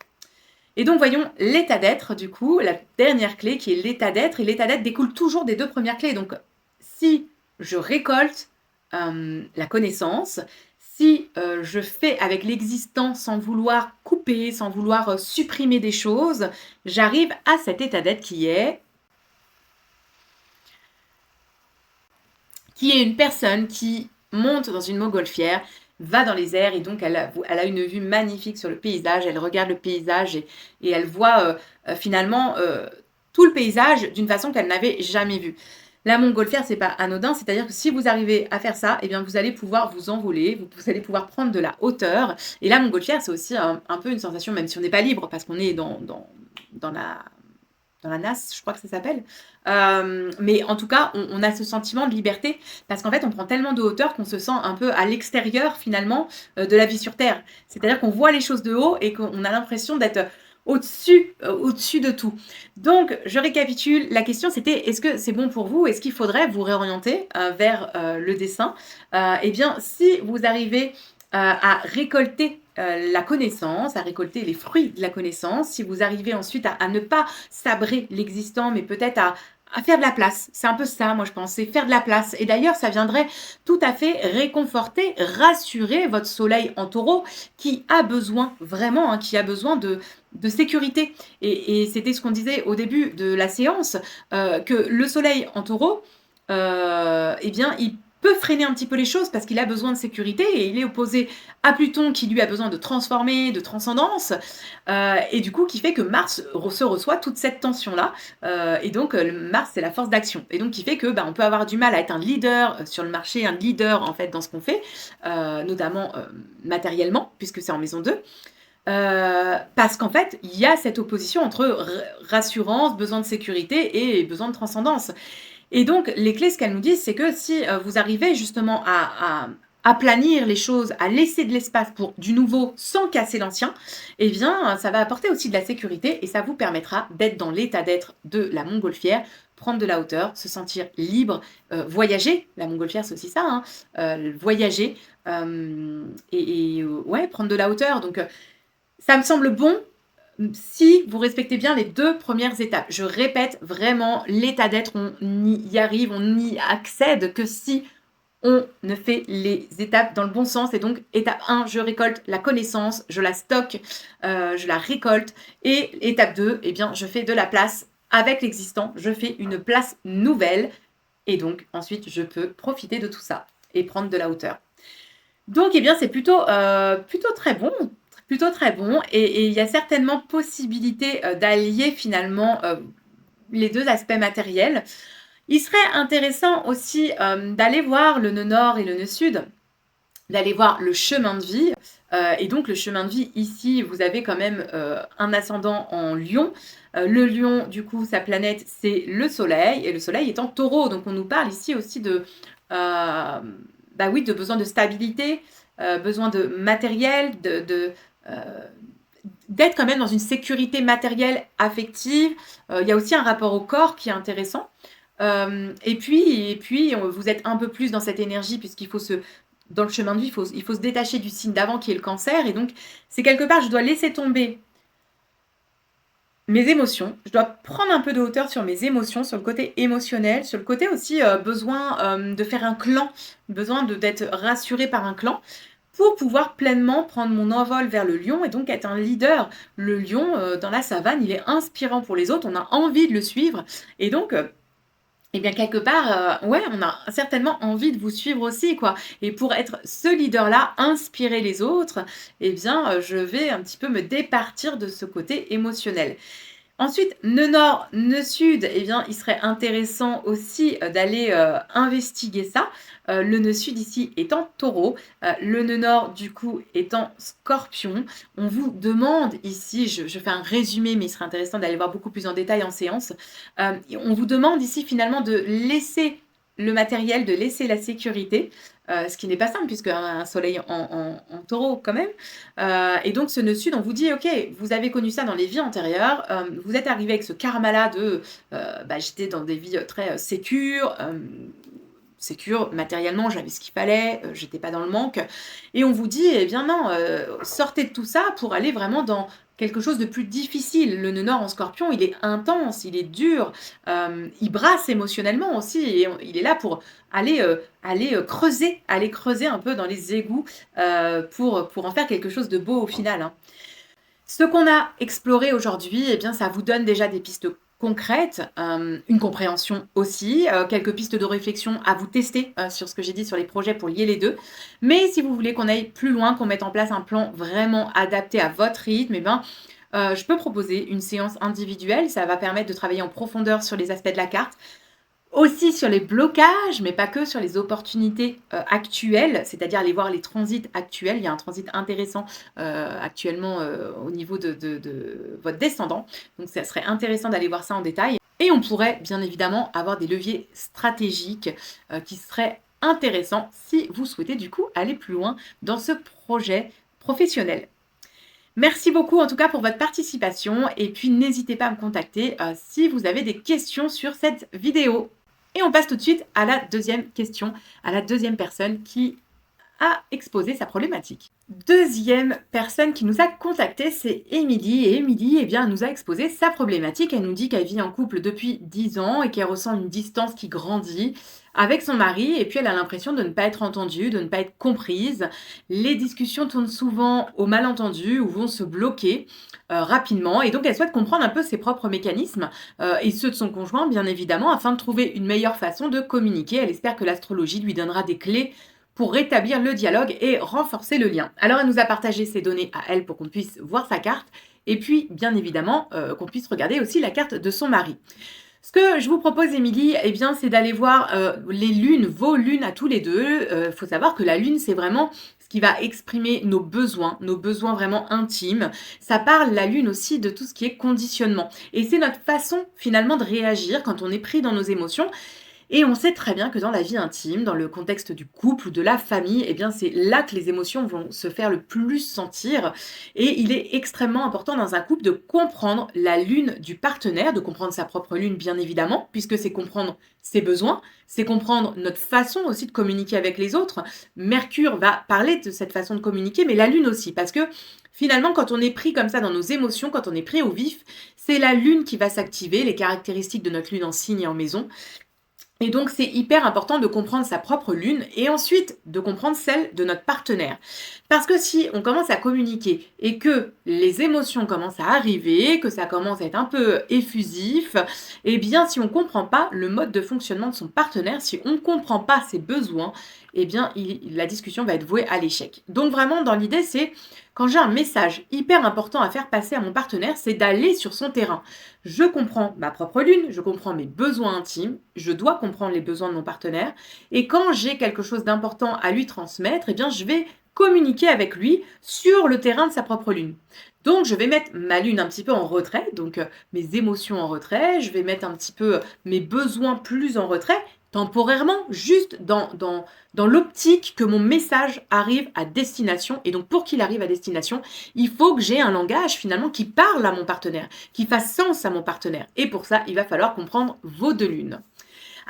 Et donc voyons l'état d'être du coup, la dernière clé qui est l'état d'être et l'état d'être découle toujours des 2 premières clés. Donc si je récolte, la connaissance, si, je fais avec l'existant sans vouloir couper, sans vouloir, supprimer des choses, j'arrive à cet état d'être qui est une personne qui monte dans une montgolfière, va dans les airs et donc elle a une vue magnifique sur le paysage. Elle regarde le paysage et elle voit, finalement, tout le paysage d'une façon qu'elle n'avait jamais vue. La montgolfière, c'est pas anodin, c'est-à-dire que si vous arrivez à faire ça, eh bien, vous allez pouvoir vous envoler, vous allez pouvoir prendre de la hauteur et la montgolfière, c'est aussi un peu une sensation, même si on n'est pas libre parce qu'on est dans la dans la nasse, je crois que ça s'appelle. Mais en tout cas, on a ce sentiment de liberté parce qu'en fait, on prend tellement de hauteur qu'on se sent un peu à l'extérieur finalement, de la vie sur terre. C'est-à-dire qu'on voit les choses de haut et qu'on a l'impression d'être au-dessus de tout. Donc je récapitule, la question c'était: est-ce que c'est bon pour vous? Est-ce qu'il faudrait vous réorienter, vers, le dessin? Et bien, si vous arrivez, à récolter, la connaissance, à récolter les fruits de la connaissance, si vous arrivez ensuite à ne pas sabrer l'existant, mais peut-être à faire de la place. C'est un peu ça, moi, je pense, c'est faire de la place. Et d'ailleurs, ça viendrait tout à fait réconforter, rassurer votre soleil en taureau qui a besoin, vraiment, hein, qui a besoin de sécurité. Et c'était ce qu'on disait au début de la séance, que le soleil en taureau, eh bien, il peut freiner un petit peu les choses parce qu'il a besoin de sécurité et il est opposé à Pluton qui lui a besoin de transformer, de transcendance, et du coup qui fait que Mars se reçoit toute cette tension-là, et donc Mars c'est la force d'action et donc qui fait que on peut avoir du mal à être un leader sur le marché, un leader en fait dans ce qu'on fait, notamment matériellement puisque c'est en maison 2. Parce qu'en fait, il y a cette opposition entre rassurance, besoin de sécurité et besoin de transcendance. Et donc, les clés, ce qu'elles nous disent, c'est que si vous arrivez justement à aplanir les choses, à laisser de l'espace pour du nouveau sans casser l'ancien, eh bien, ça va apporter aussi de la sécurité et ça vous permettra d'être dans l'état d'être de la montgolfière, prendre de la hauteur, se sentir libre, voyager. La montgolfière, c'est aussi ça, hein, voyager ouais, prendre de la hauteur. Donc, ça me semble bon si vous respectez bien les 2 premières étapes. Je répète vraiment, l'état d'être, on y arrive, on n'y accède que si on ne fait les étapes dans le bon sens. Et donc, étape 1, je récolte la connaissance, je la stocke, je la récolte. Et étape 2, eh bien, je fais de la place avec l'existant, je fais une place nouvelle. Et donc, ensuite, je peux profiter de tout ça et prendre de la hauteur. Donc, eh bien, c'est plutôt très bon. Plutôt très bon et il y a certainement possibilité, d'allier finalement, les 2 aspects matériels. Il serait intéressant aussi, d'aller voir le nœud nord et le nœud sud, d'aller voir le chemin de vie, et donc le chemin de vie ici, vous avez quand même, un ascendant en Lion. Le Lion, du coup, sa planète, c'est le soleil et le soleil est en Taureau. Donc on nous parle ici aussi de, oui, de besoin de stabilité, besoin de matériel, d'être quand même dans une sécurité matérielle, affective. Il y a aussi un rapport au corps qui est intéressant. Et puis, vous êtes un peu plus dans cette énergie puisqu'il faut dans le chemin de vie, il faut se détacher du signe d'avant qui est le cancer. Et donc, c'est quelque part, je dois laisser tomber mes émotions. Je dois prendre un peu de hauteur sur mes émotions, sur le côté émotionnel, sur le côté aussi besoin de faire un clan, besoin d'être rassuré par un clan pour pouvoir pleinement prendre mon envol vers le lion et donc être un leader. Le lion, dans la savane, il est inspirant pour les autres, on a envie de le suivre et donc eh bien quelque part, ouais, on a certainement envie de vous suivre aussi, quoi. Et pour être ce leader-là, inspirer les autres, eh bien, je vais un petit peu me départir de ce côté émotionnel. Ensuite, nœud nord, nœud sud, eh bien, il serait intéressant aussi d'aller investiguer ça. Le nœud sud ici est en taureau, le nœud nord du coup est en scorpion. On vous demande ici, je fais un résumé, mais il serait intéressant d'aller voir beaucoup plus en détail en séance. On vous demande ici finalement de laisser le matériel, de laisser la sécurité, ce qui n'est pas simple puisque un soleil en taureau quand même. Et donc ce nœud sud, on vous dit, ok, vous avez connu ça dans les vies antérieures, vous êtes arrivé avec ce karma-là de j'étais dans des vies très sécures, matériellement, j'avais ce qu'il fallait, j'étais pas dans le manque. Et on vous dit, eh bien non, sortez de tout ça pour aller vraiment dans quelque chose de plus difficile. Le nœud nord en scorpion, il est intense, il est dur, il brasse émotionnellement aussi, et il est là pour aller creuser un peu dans les égouts pour en faire quelque chose de beau au final, hein. Ce qu'on a exploré aujourd'hui, eh bien, ça vous donne déjà des pistes concrètes, une compréhension aussi, quelques pistes de réflexion à vous tester sur ce que j'ai dit sur les projets pour lier les deux. Mais si vous voulez qu'on aille plus loin, qu'on mette en place un plan vraiment adapté à votre rythme, eh ben, je peux proposer une séance individuelle. Ça va permettre de travailler en profondeur sur les aspects de la carte. Aussi sur les blocages, mais pas que, sur les opportunités, actuelles, c'est-à-dire aller voir les transits actuels. Il y a un transit intéressant, actuellement, au niveau de votre descendant. Donc ça serait intéressant d'aller voir ça en détail et on pourrait bien évidemment avoir des leviers stratégiques, qui seraient intéressants si vous souhaitez du coup aller plus loin dans ce projet professionnel. Merci beaucoup en tout cas pour votre participation et puis n'hésitez pas à me contacter, si vous avez des questions sur cette vidéo. Et on passe tout de suite à la deuxième question, à la deuxième personne qui a exposé sa problématique. Deuxième personne qui nous a contacté, c'est Émilie. Et Émilie, eh bien, nous a exposé sa problématique. Elle nous dit qu'elle vit en couple depuis 10 ans et qu'elle ressent une distance qui grandit avec son mari. Et puis, elle a l'impression de ne pas être entendue, de ne pas être comprise. Les discussions tournent souvent au malentendu ou vont se bloquer rapidement. Et donc, elle souhaite comprendre un peu ses propres mécanismes et ceux de son conjoint, bien évidemment, afin de trouver une meilleure façon de communiquer. Elle espère que l'astrologie lui donnera des clés pour rétablir le dialogue et renforcer le lien. Alors elle nous a partagé ses données à elle pour qu'on puisse voir sa carte et puis bien évidemment qu'on puisse regarder aussi la carte de son mari. Ce que je vous propose, Émilie, eh bien, c'est d'aller voir les lunes, vos lunes à tous les deux. Il faut savoir que la lune, c'est vraiment ce qui va exprimer nos besoins vraiment intimes. Ça parle, la lune aussi, de tout ce qui est conditionnement. Et c'est notre façon finalement de réagir quand on est pris dans nos émotions. Et on sait très bien que dans la vie intime, dans le contexte du couple ou de la famille, eh bien c'est là que les émotions vont se faire le plus sentir. Et il est extrêmement important dans un couple de comprendre la lune du partenaire, de comprendre sa propre lune bien évidemment, puisque c'est comprendre ses besoins, c'est comprendre notre façon aussi de communiquer avec les autres. Mercure va parler de cette façon de communiquer, mais la lune aussi, parce que finalement, quand on est pris comme ça dans nos émotions, quand on est pris au vif, c'est la lune qui va s'activer, les caractéristiques de notre lune en signe et en maison. Et donc, c'est hyper important de comprendre sa propre lune et ensuite de comprendre celle de notre partenaire. Parce que si on commence à communiquer et que les émotions commencent à arriver, que ça commence à être un peu effusif, eh bien, si on ne comprend pas le mode de fonctionnement de son partenaire, si on ne comprend pas ses besoins, eh bien, la discussion va être vouée à l'échec. Donc, vraiment, dans l'idée, c'est quand j'ai un message hyper important à faire passer à mon partenaire, c'est d'aller sur son terrain. Je comprends ma propre lune, je comprends mes besoins intimes, je dois comprendre les besoins de mon partenaire. Et quand j'ai quelque chose d'important à lui transmettre, eh bien, je vais communiquer avec lui sur le terrain de sa propre lune. Donc, je vais mettre ma lune un petit peu en retrait, donc mes émotions en retrait, je vais mettre un petit peu mes besoins plus en retrait, temporairement, juste dans l'optique que mon message arrive à destination. Et donc, pour qu'il arrive à destination, il faut que j'ai un langage finalement qui parle à mon partenaire, qui fasse sens à mon partenaire. Et pour ça, il va falloir comprendre vos deux lunes.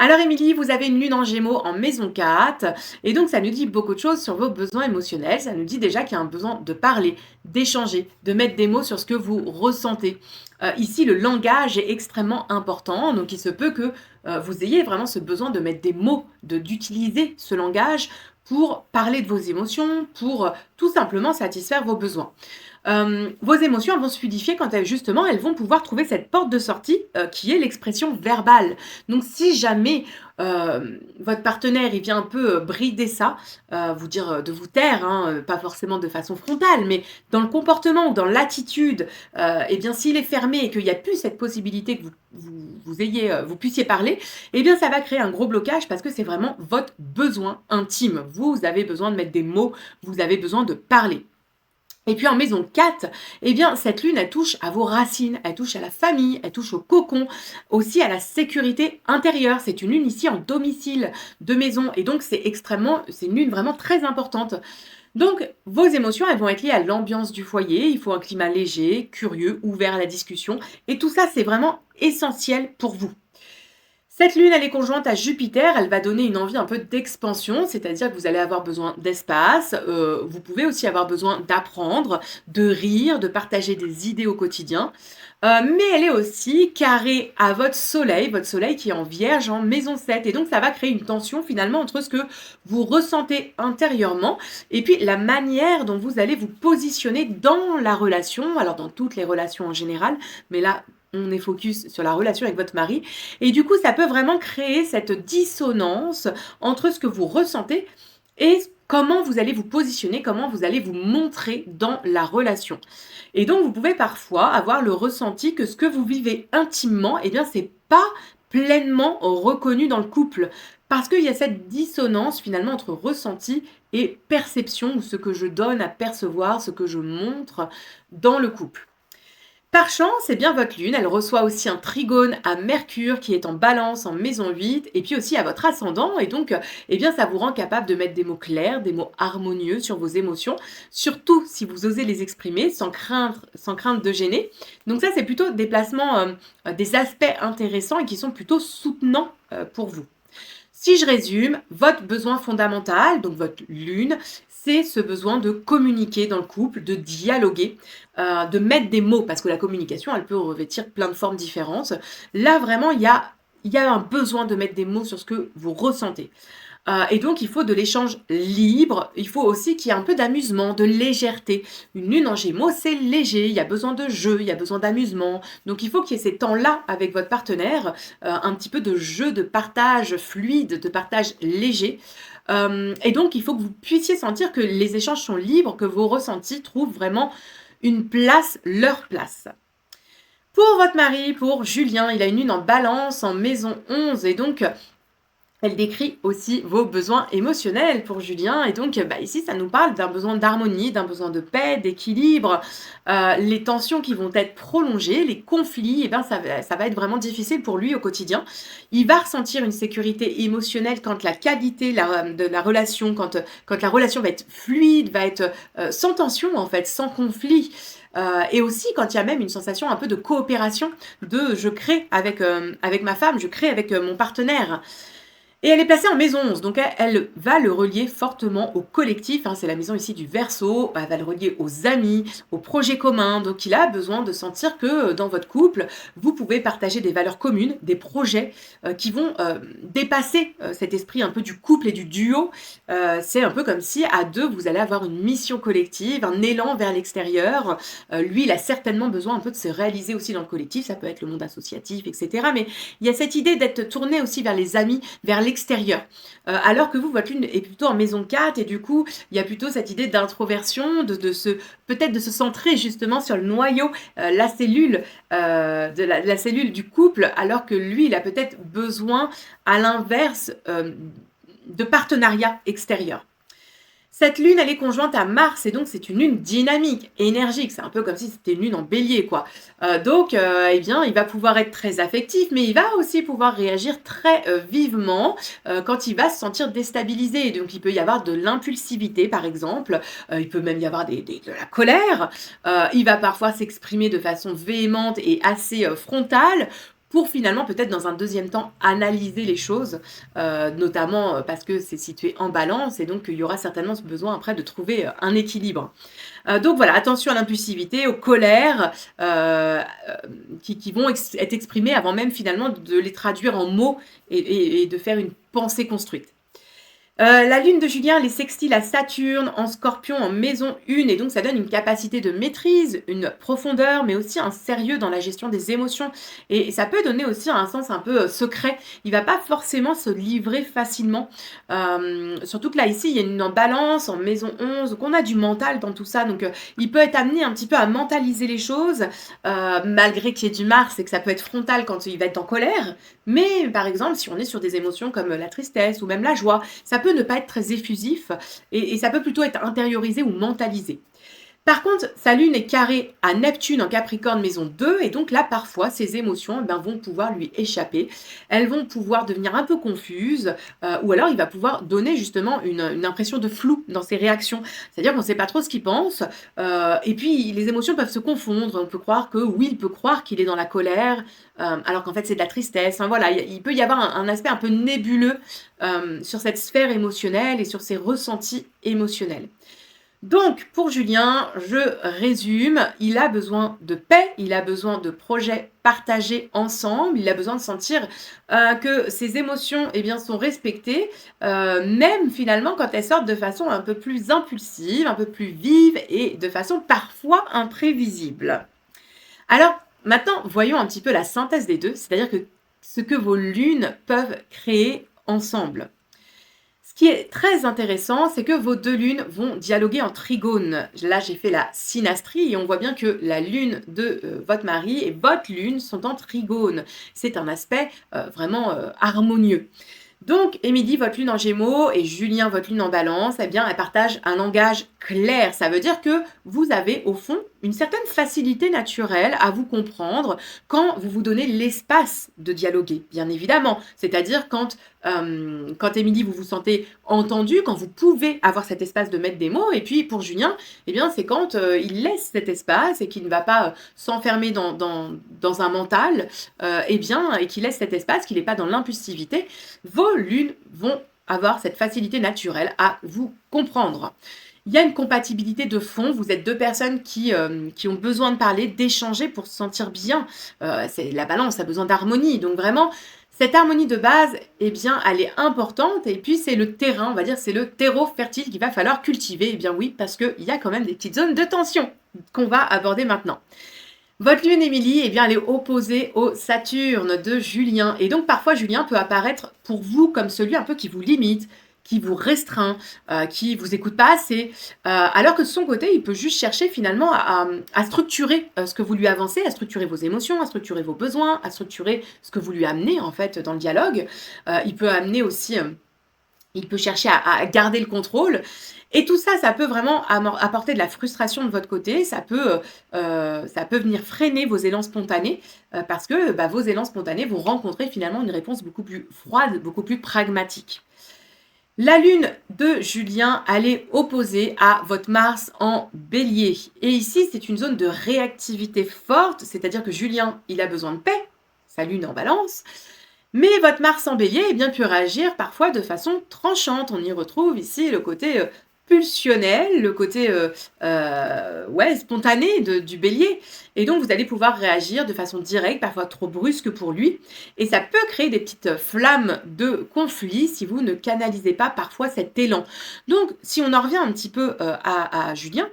Alors Émilie, vous avez une lune en Gémeaux en maison 4 et donc ça nous dit beaucoup de choses sur vos besoins émotionnels. Ça nous dit déjà qu'il y a un besoin de parler, d'échanger, de mettre des mots sur ce que vous ressentez. Ici, le langage est extrêmement important, donc il se peut que vous ayez vraiment ce besoin de mettre des mots, d'utiliser ce langage pour parler de vos émotions, pour tout simplement satisfaire vos besoins. Vos émotions elles vont se fluidifier quand justement elles vont pouvoir trouver cette porte de sortie qui est l'expression verbale. Donc si jamais votre partenaire il vient un peu brider ça, vous dire de vous taire, hein, pas forcément de façon frontale, mais dans le comportement ou dans l'attitude, eh bien s'il est fermé et qu'il n'y a plus cette possibilité que vous puissiez parler, eh bien ça va créer un gros blocage parce que c'est vraiment votre besoin intime. Vous avez besoin de mettre des mots, vous avez besoin de parler. Et puis en maison 4, eh bien, cette lune, elle touche à vos racines, elle touche à la famille, elle touche au cocon, aussi à la sécurité intérieure. C'est une lune ici en domicile de maison et donc c'est une lune vraiment très importante. Donc vos émotions, elles vont être liées à l'ambiance du foyer. Il faut un climat léger, curieux, ouvert à la discussion et tout ça, c'est vraiment essentiel pour vous. Cette lune, elle est conjointe à Jupiter, elle va donner une envie un peu d'expansion, c'est-à-dire que vous allez avoir besoin d'espace, vous pouvez aussi avoir besoin d'apprendre, de rire, de partager des idées au quotidien. Mais elle est aussi carrée à votre soleil qui est en Vierge en maison 7. Et donc ça va créer une tension finalement entre ce que vous ressentez intérieurement et puis la manière dont vous allez vous positionner dans la relation, alors dans toutes les relations en général, mais là on est focus sur la relation avec votre mari. Et du coup, ça peut vraiment créer cette dissonance entre ce que vous ressentez et comment vous allez vous positionner, comment vous allez vous montrer dans la relation. Et donc, vous pouvez parfois avoir le ressenti que ce que vous vivez intimement, eh bien, c'est pas pleinement reconnus dans le couple. Parce qu'il y a cette dissonance finalement entre ressenti et perception, ou ce que je donne à percevoir, ce que je montre dans le couple. Par chance, eh bien, votre lune, elle reçoit aussi un trigone à Mercure qui est en balance en maison 8 et puis aussi à votre ascendant. Et donc, eh bien, ça vous rend capable de mettre des mots clairs, des mots harmonieux sur vos émotions, surtout si vous osez les exprimer sans crainte de gêner. Donc ça, c'est plutôt des placements, des aspects intéressants et qui sont plutôt soutenants pour vous. Si je résume, votre besoin fondamental, donc votre lune, c'est ce besoin de communiquer dans le couple, de dialoguer, de mettre des mots, parce que la communication, elle peut revêtir plein de formes différentes. Là, vraiment, il y a un besoin de mettre des mots sur ce que vous ressentez. Et donc il faut de l'échange libre, il faut aussi qu'il y ait un peu d'amusement, de légèreté. Une lune en Gémeaux, c'est léger, il y a besoin de jeu, il y a besoin d'amusement. Donc il faut qu'il y ait ces temps-là avec votre partenaire, un petit peu de jeu, de partage fluide, de partage léger. Et donc il faut que vous puissiez sentir que les échanges sont libres, que vos ressentis trouvent vraiment une place, leur place. Pour votre mari, pour Julien, il a une lune en balance, en maison 11 et donc elle décrit aussi vos besoins émotionnels pour Julien et donc ici ça nous parle d'un besoin d'harmonie, d'un besoin de paix, d'équilibre. Les tensions qui vont être prolongées, les conflits, ça va être vraiment difficile pour lui au quotidien. Il va ressentir une sécurité émotionnelle quand la qualité de la relation, quand la relation va être fluide, va être sans tension en fait, sans conflit. Et aussi quand il y a même une sensation un peu de coopération, de je crée avec ma femme, je crée avec mon partenaire. Et elle est placée en maison 11, donc elle va le relier fortement au collectif, hein, c'est la maison ici du Verseau, elle va le relier aux amis, aux projets communs, donc il a besoin de sentir que dans votre couple, vous pouvez partager des valeurs communes, des projets qui vont dépasser cet esprit un peu du couple et du duo. C'est un peu comme si à deux, vous allez avoir une mission collective, un élan vers l'extérieur. Lui, il a certainement besoin un peu de se réaliser aussi dans le collectif, ça peut être le monde associatif, etc. Mais il y a cette idée d'être tourné aussi vers les amis, vers l'extérieur. Alors que vous, votre lune est plutôt en maison 4 et du coup, il y a plutôt cette idée d'introversion, peut-être de se centrer justement sur le noyau, la cellule, de la cellule du couple, alors que lui, il a peut-être besoin, à l'inverse, de partenariat extérieur. Cette lune, elle est conjointe à Mars et donc c'est une lune dynamique, énergique. C'est un peu comme si c'était une lune en bélier, quoi. Eh bien, il va pouvoir être très affectif, mais il va aussi pouvoir réagir très vivement quand il va se sentir déstabilisé. Donc, il peut y avoir de l'impulsivité, par exemple. Il peut même y avoir de la colère. Il va parfois s'exprimer de façon véhémente et assez frontale pour finalement peut-être dans un deuxième temps analyser les choses, notamment parce que c'est situé en balance et donc il y aura certainement ce besoin après de trouver un équilibre. Donc voilà, attention à l'impulsivité, aux colères qui vont être exprimées avant même finalement de les traduire en mots et de faire une pensée construite. La lune de Julien, elle est sextile à Saturne, en Scorpion, en maison 1 et donc ça donne une capacité de maîtrise, une profondeur, mais aussi un sérieux dans la gestion des émotions et ça peut donner aussi un sens un peu, secret. Il va pas forcément se livrer facilement, surtout que là, ici, il y a une en Balance, en maison 11, donc on a du mental dans tout ça, donc il peut être amené un petit peu à mentaliser les choses, malgré qu'il y ait du Mars et que ça peut être frontal quand il va être en colère. Mais par exemple, si on est sur des émotions comme la tristesse ou même la joie, ça peut ne pas être très effusif et ça peut plutôt être intériorisé ou mentalisé. Par contre, sa lune est carrée à Neptune en Capricorne maison 2 et donc là, parfois, ces émotions vont pouvoir lui échapper. Elles vont pouvoir devenir un peu confuses ou alors il va pouvoir donner justement une impression de flou dans ses réactions. C'est-à-dire qu'on ne sait pas trop ce qu'il pense et puis les émotions peuvent se confondre. On peut croire que oui, il peut croire qu'il est dans la colère alors qu'en fait c'est de la tristesse. Enfin, voilà, il peut y avoir un aspect un peu nébuleux sur cette sphère émotionnelle et sur ses ressentis émotionnels. Donc, pour Julien, je résume, il a besoin de paix, il a besoin de projets partagés ensemble, il a besoin de sentir que ses émotions sont respectées, même finalement quand elles sortent de façon un peu plus impulsive, un peu plus vive et de façon parfois imprévisible. Alors, maintenant, voyons un petit peu la synthèse des deux, c'est-à-dire que ce que vos lunes peuvent créer ensemble. Ce Ce qui est très intéressant, c'est que vos 2 lunes vont dialoguer en trigone. Là, j'ai fait la synastrie et on voit bien que la lune de, votre mari et votre lune sont en trigone. C'est un aspect, vraiment, harmonieux. Donc, Émilie, votre lune en Gémeaux et Julien, votre lune en Balance, eh bien, elles partagent un langage clair. Ça veut dire que vous avez, au fond, une certaine facilité naturelle à vous comprendre quand vous vous donnez l'espace de dialoguer, bien évidemment. C'est-à-dire quand Émilie, vous vous sentez entendue, quand vous pouvez avoir cet espace de mettre des mots. Et puis, pour Julien, eh bien, c'est quand il laisse cet espace et qu'il ne va pas s'enfermer dans un mental, eh bien, et qu'il laisse cet espace, qu'il n'est pas dans l'impulsivité. Vos lunes vont avoir cette facilité naturelle à vous comprendre. Il y a une compatibilité de fond, vous êtes 2 personnes qui ont besoin de parler, d'échanger pour se sentir bien. C'est la Balance a besoin d'harmonie, donc vraiment cette harmonie de base, eh bien, elle est importante et puis c'est le terrain, on va dire, c'est le terreau fertile qu'il va falloir cultiver. Eh bien oui, parce qu'il y a quand même des petites zones de tension qu'on va aborder maintenant. Votre lune, Émilie, eh bien, elle est opposée au Saturne de Julien. Et donc, parfois, Julien peut apparaître pour vous comme celui un peu qui vous limite, qui vous restreint, qui vous écoute pas assez. Alors que de son côté, il peut juste chercher finalement à structurer ce que vous lui avancez, à structurer vos émotions, à structurer vos besoins, à structurer ce que vous lui amenez en fait dans le dialogue. Il peut amener aussi il peut chercher à garder le contrôle. Et tout ça, ça peut vraiment apporter de la frustration de votre côté. Ça peut venir freiner vos élans spontanés parce que vos élans spontanés vont rencontrer finalement une réponse beaucoup plus froide, beaucoup plus pragmatique. La lune de Julien, elle est opposée à votre Mars en bélier. Et ici, c'est une zone de réactivité forte, c'est-à-dire que Julien, il a besoin de paix, sa lune en balance. Mais votre Mars en bélier eh bien, peut réagir parfois de façon tranchante. On y retrouve ici le côté pulsionnel, le côté spontané du bélier. Et donc, vous allez pouvoir réagir de façon directe, parfois trop brusque pour lui. Et ça peut créer des petites flammes de conflit si vous ne canalisez pas parfois cet élan. Donc, si on en revient un petit peu à Julien,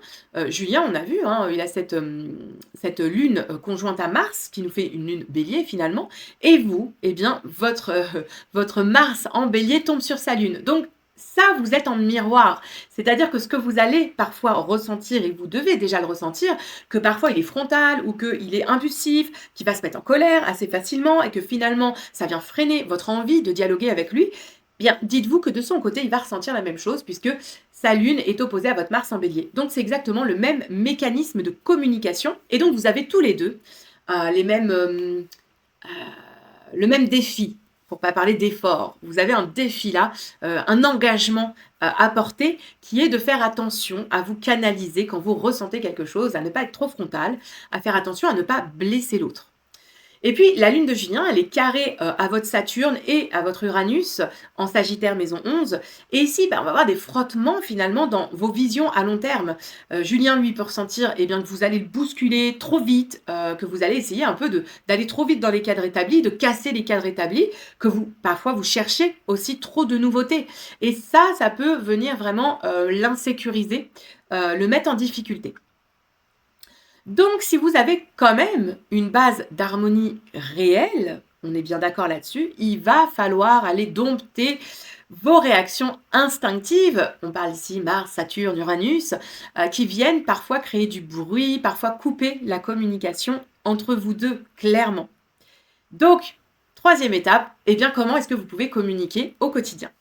Julien, on a vu, hein, il a cette lune conjointe à Mars qui nous fait une lune bélier finalement. Et vous, eh bien, votre Mars en bélier tombe sur sa lune. Donc, ça, vous êtes en miroir. C'est-à-dire que ce que vous allez parfois ressentir, et vous devez déjà le ressentir, que parfois il est frontal ou qu'il est impulsif, qu'il va se mettre en colère assez facilement et que finalement, ça vient freiner votre envie de dialoguer avec lui, bien, dites-vous que de son côté, il va ressentir la même chose puisque sa lune est opposée à votre Mars en bélier. Donc, c'est exactement le même mécanisme de communication. Et donc, vous avez tous les deux le même défi. Pour pas parler d'effort, vous avez un défi là, un engagement à porter qui est de faire attention à vous canaliser quand vous ressentez quelque chose, à ne pas être trop frontal, à faire attention à ne pas blesser l'autre. Et puis, la lune de Julien, elle est carrée à votre Saturne et à votre Uranus en Sagittaire maison 11. Et ici, on va avoir des frottements finalement dans vos visions à long terme. Julien, lui, peut ressentir eh bien, que vous allez le bousculer trop vite, que vous allez essayer un peu d'aller trop vite dans les cadres établis, de casser les cadres établis, que parfois vous cherchez aussi trop de nouveautés. Et ça peut venir vraiment l'insécuriser, le mettre en difficulté. Donc, si vous avez quand même une base d'harmonie réelle, on est bien d'accord là-dessus, il va falloir aller dompter vos réactions instinctives, on parle ici Mars, Saturne, Uranus, qui viennent parfois créer du bruit, parfois couper la communication entre vous deux, clairement. Donc, troisième étape, eh bien, comment est-ce que vous pouvez communiquer au quotidien ?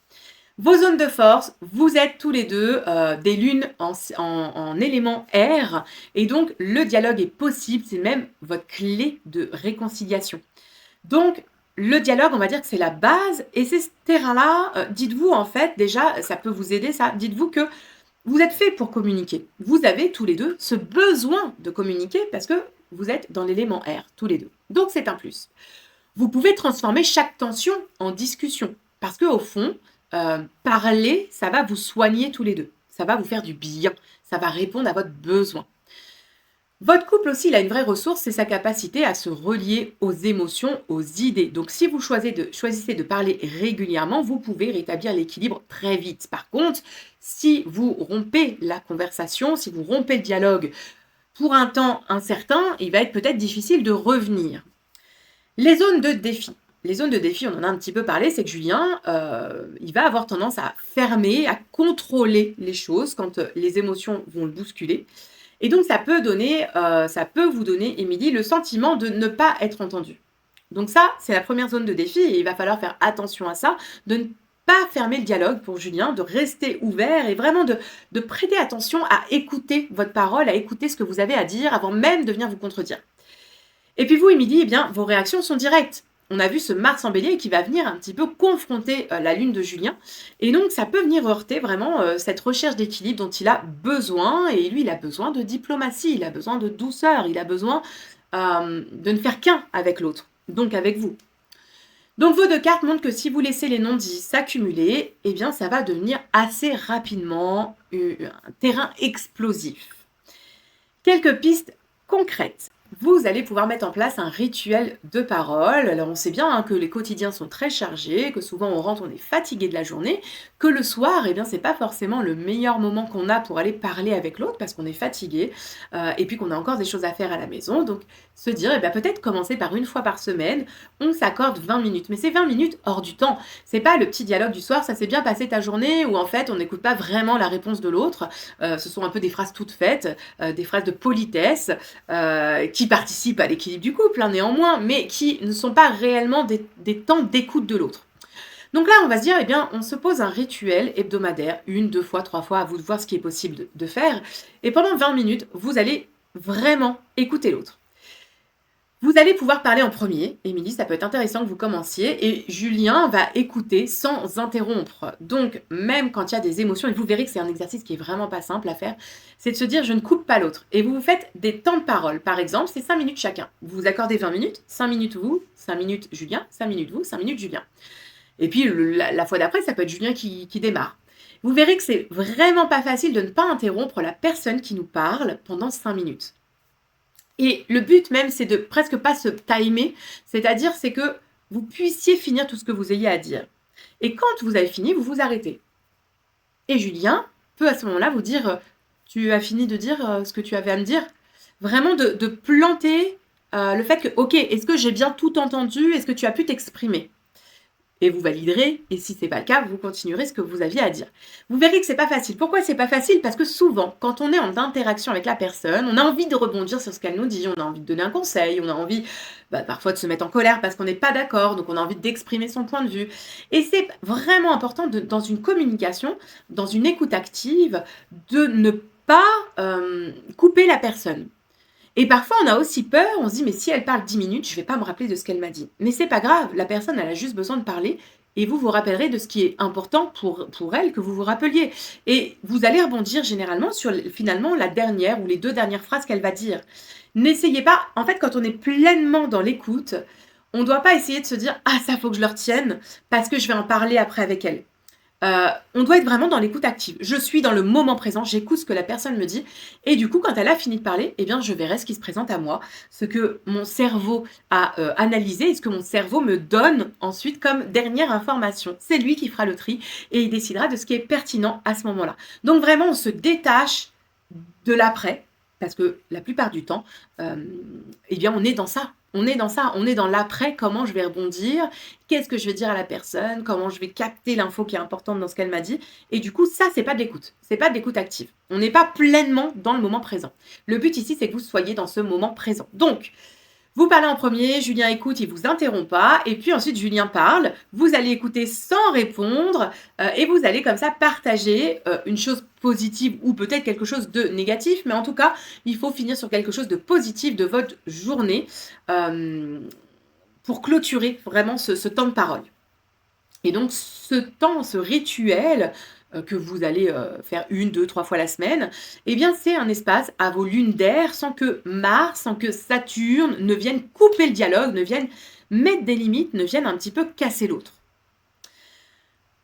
Vos zones de force, vous êtes tous les deux des lunes en élément air et donc le dialogue est possible, c'est même votre clé de réconciliation. Donc le dialogue, on va dire que c'est la base et c'est ce terrain-là, dites-vous en fait déjà, ça peut vous aider ça, dites-vous que vous êtes fait pour communiquer. Vous avez tous les deux ce besoin de communiquer parce que vous êtes dans l'élément air, tous les deux. Donc c'est un plus. Vous pouvez transformer chaque tension en discussion parce qu'au fond, parler, ça va vous soigner tous les deux. Ça va vous faire du bien. Ça va répondre à votre besoin. Votre couple aussi, il a une vraie ressource, c'est sa capacité à se relier aux émotions, aux idées. Donc, si vous choisissez de parler régulièrement, vous pouvez rétablir l'équilibre très vite. Par contre, si vous rompez la conversation, si vous rompez le dialogue pour un temps incertain, il va être peut-être difficile de revenir. Les zones de défi. les zones de défi, on en a un petit peu parlé, c'est que Julien, il va avoir tendance à fermer, à contrôler les choses quand, les émotions vont le bousculer et donc ça peut vous donner, Émilie, le sentiment de ne pas être entendu. Donc ça, c'est la première zone de défi et il va falloir faire attention à ça, de ne pas fermer le dialogue pour Julien, de rester ouvert et vraiment de prêter attention à écouter votre parole, à écouter ce que vous avez à dire avant même de venir vous contredire. Et puis vous, Émilie, eh bien, vos réactions sont directes. On a vu ce Mars en Bélier qui va venir un petit peu confronter la lune de Julien. Et donc, ça peut venir heurter vraiment cette recherche d'équilibre dont il a besoin. Et lui, il a besoin de diplomatie, il a besoin de douceur, il a besoin de ne faire qu'un avec l'autre, donc avec vous. Donc, vos deux cartes montrent que si vous laissez les non-dits s'accumuler, eh bien, ça va devenir assez rapidement un terrain explosif. Quelques pistes concrètes. Vous allez pouvoir mettre en place un rituel de parole. Alors on sait bien que les quotidiens sont très chargés, que souvent on rentre, on est fatigué de la journée, que le soir, eh bien c'est pas forcément le meilleur moment qu'on a pour aller parler avec l'autre parce qu'on est fatigué et puis qu'on a encore des choses à faire à la maison. Donc se dire, eh bien peut-être commencer par une fois par semaine, on s'accorde 20 minutes. Mais c'est 20 minutes hors du temps. C'est pas le petit dialogue du soir, ça s'est bien passé ta journée où en fait on n'écoute pas vraiment la réponse de l'autre. Ce sont un peu des phrases toutes faites, des phrases de politesse qui participent à l'équilibre du couple, néanmoins, mais qui ne sont pas réellement des temps d'écoute de l'autre. Donc là, on va se dire, eh bien, on se pose un rituel hebdomadaire, 1, 2 fois, 3 fois, à vous de voir ce qui est possible de faire. Et pendant 20 minutes, vous allez vraiment écouter l'autre. Vous allez pouvoir parler en premier. Émilie, ça peut être intéressant que vous commenciez. Et Julien va écouter sans interrompre. Donc, même quand il y a des émotions, et vous verrez que c'est un exercice qui est vraiment pas simple à faire, c'est de se dire, je ne coupe pas l'autre. Et vous vous faites des temps de parole. Par exemple, c'est 5 minutes chacun. Vous vous accordez 20 minutes, 5 minutes vous, 5 minutes Julien, 5 minutes vous, 5 minutes Julien. Et puis, la fois d'après, ça peut être Julien qui démarre. Vous verrez que c'est vraiment pas facile de ne pas interrompre la personne qui nous parle pendant 5 minutes. Et le but même, c'est de presque pas se timer, c'est-à-dire c'est que vous puissiez finir tout ce que vous ayez à dire. Et quand vous avez fini, vous vous arrêtez. Et Julien peut à ce moment-là vous dire tu as fini de dire ce que tu avais à me dire. Vraiment de planter le fait que, ok, est-ce que j'ai bien tout entendu? Est-ce que tu as pu t'exprimer? Et vous validerez, et si ce n'est pas le cas, vous continuerez ce que vous aviez à dire. Vous verrez que c'est pas facile. Pourquoi c'est pas facile? Parce que souvent, quand on est en interaction avec la personne, on a envie de rebondir sur ce qu'elle nous dit, on a envie de donner un conseil, on a envie parfois de se mettre en colère parce qu'on n'est pas d'accord, donc on a envie d'exprimer son point de vue. Et c'est vraiment important dans une communication, dans une écoute active, de ne pas couper la personne. Et parfois, on a aussi peur, on se dit, mais si elle parle 10 minutes, je ne vais pas me rappeler de ce qu'elle m'a dit. Mais c'est pas grave, la personne, elle a juste besoin de parler et vous vous rappellerez de ce qui est important pour elle que vous vous rappeliez. Et vous allez rebondir généralement sur finalement la dernière ou les 2 dernières phrases qu'elle va dire. N'essayez pas, en fait, quand on est pleinement dans l'écoute, on ne doit pas essayer de se dire, ah, ça, faut que je le retienne parce que je vais en parler après avec elle. On doit être vraiment dans l'écoute active. Je suis dans le moment présent, j'écoute ce que la personne me dit et du coup, quand elle a fini de parler, eh bien, je verrai ce qui se présente à moi, ce que mon cerveau a analysé et ce que mon cerveau me donne ensuite comme dernière information. C'est lui qui fera le tri et il décidera de ce qui est pertinent à ce moment-là. Donc vraiment, on se détache de l'après parce que la plupart du temps, eh bien, on est dans ça. On est dans ça, on est dans l'après, comment je vais rebondir, qu'est-ce que je vais dire à la personne, comment je vais capter l'info qui est importante dans ce qu'elle m'a dit. Et du coup, ça, c'est pas de l'écoute. C'est pas de l'écoute active. On n'est pas pleinement dans le moment présent. Le but ici, c'est que vous soyez dans ce moment présent. Donc, vous parlez en premier, Julien écoute, il vous interrompt pas, et puis ensuite Julien parle, vous allez écouter sans répondre, et vous allez comme ça partager une chose positive ou peut-être quelque chose de négatif, mais en tout cas, il faut finir sur quelque chose de positif de votre journée pour clôturer vraiment ce temps de parole. Et donc ce temps, ce rituel que vous allez faire 1, 2, 3 fois la semaine, eh bien c'est un espace à vos lunes d'air sans que Mars, sans que Saturne ne vienne couper le dialogue, ne vienne mettre des limites, ne vienne un petit peu casser l'autre.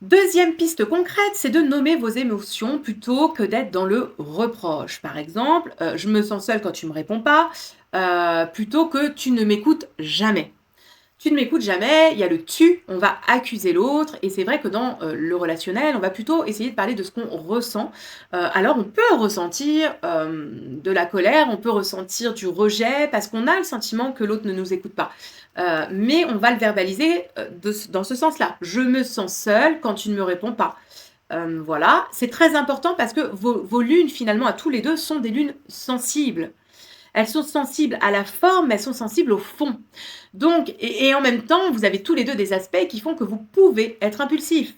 Deuxième piste concrète, c'est de nommer vos émotions plutôt que d'être dans le reproche. Par exemple, je me sens seule quand tu ne me réponds pas, plutôt que tu ne m'écoutes jamais. Tu ne m'écoutes jamais, il y a le tu, on va accuser l'autre et c'est vrai que dans, le relationnel, on va plutôt essayer de parler de ce qu'on ressent. Alors on peut ressentir, de la colère, on peut ressentir du rejet parce qu'on a le sentiment que l'autre ne nous écoute pas. Mais on va le verbaliser, dans ce sens-là. «Je me sens seul quand tu ne me réponds pas». Voilà, c'est très important parce que vos lunes finalement à tous les 2 sont des lunes sensibles. Elles sont sensibles à la forme, mais elles sont sensibles au fond. Donc et en même temps, vous avez tous les 2 des aspects qui font que vous pouvez être impulsifs.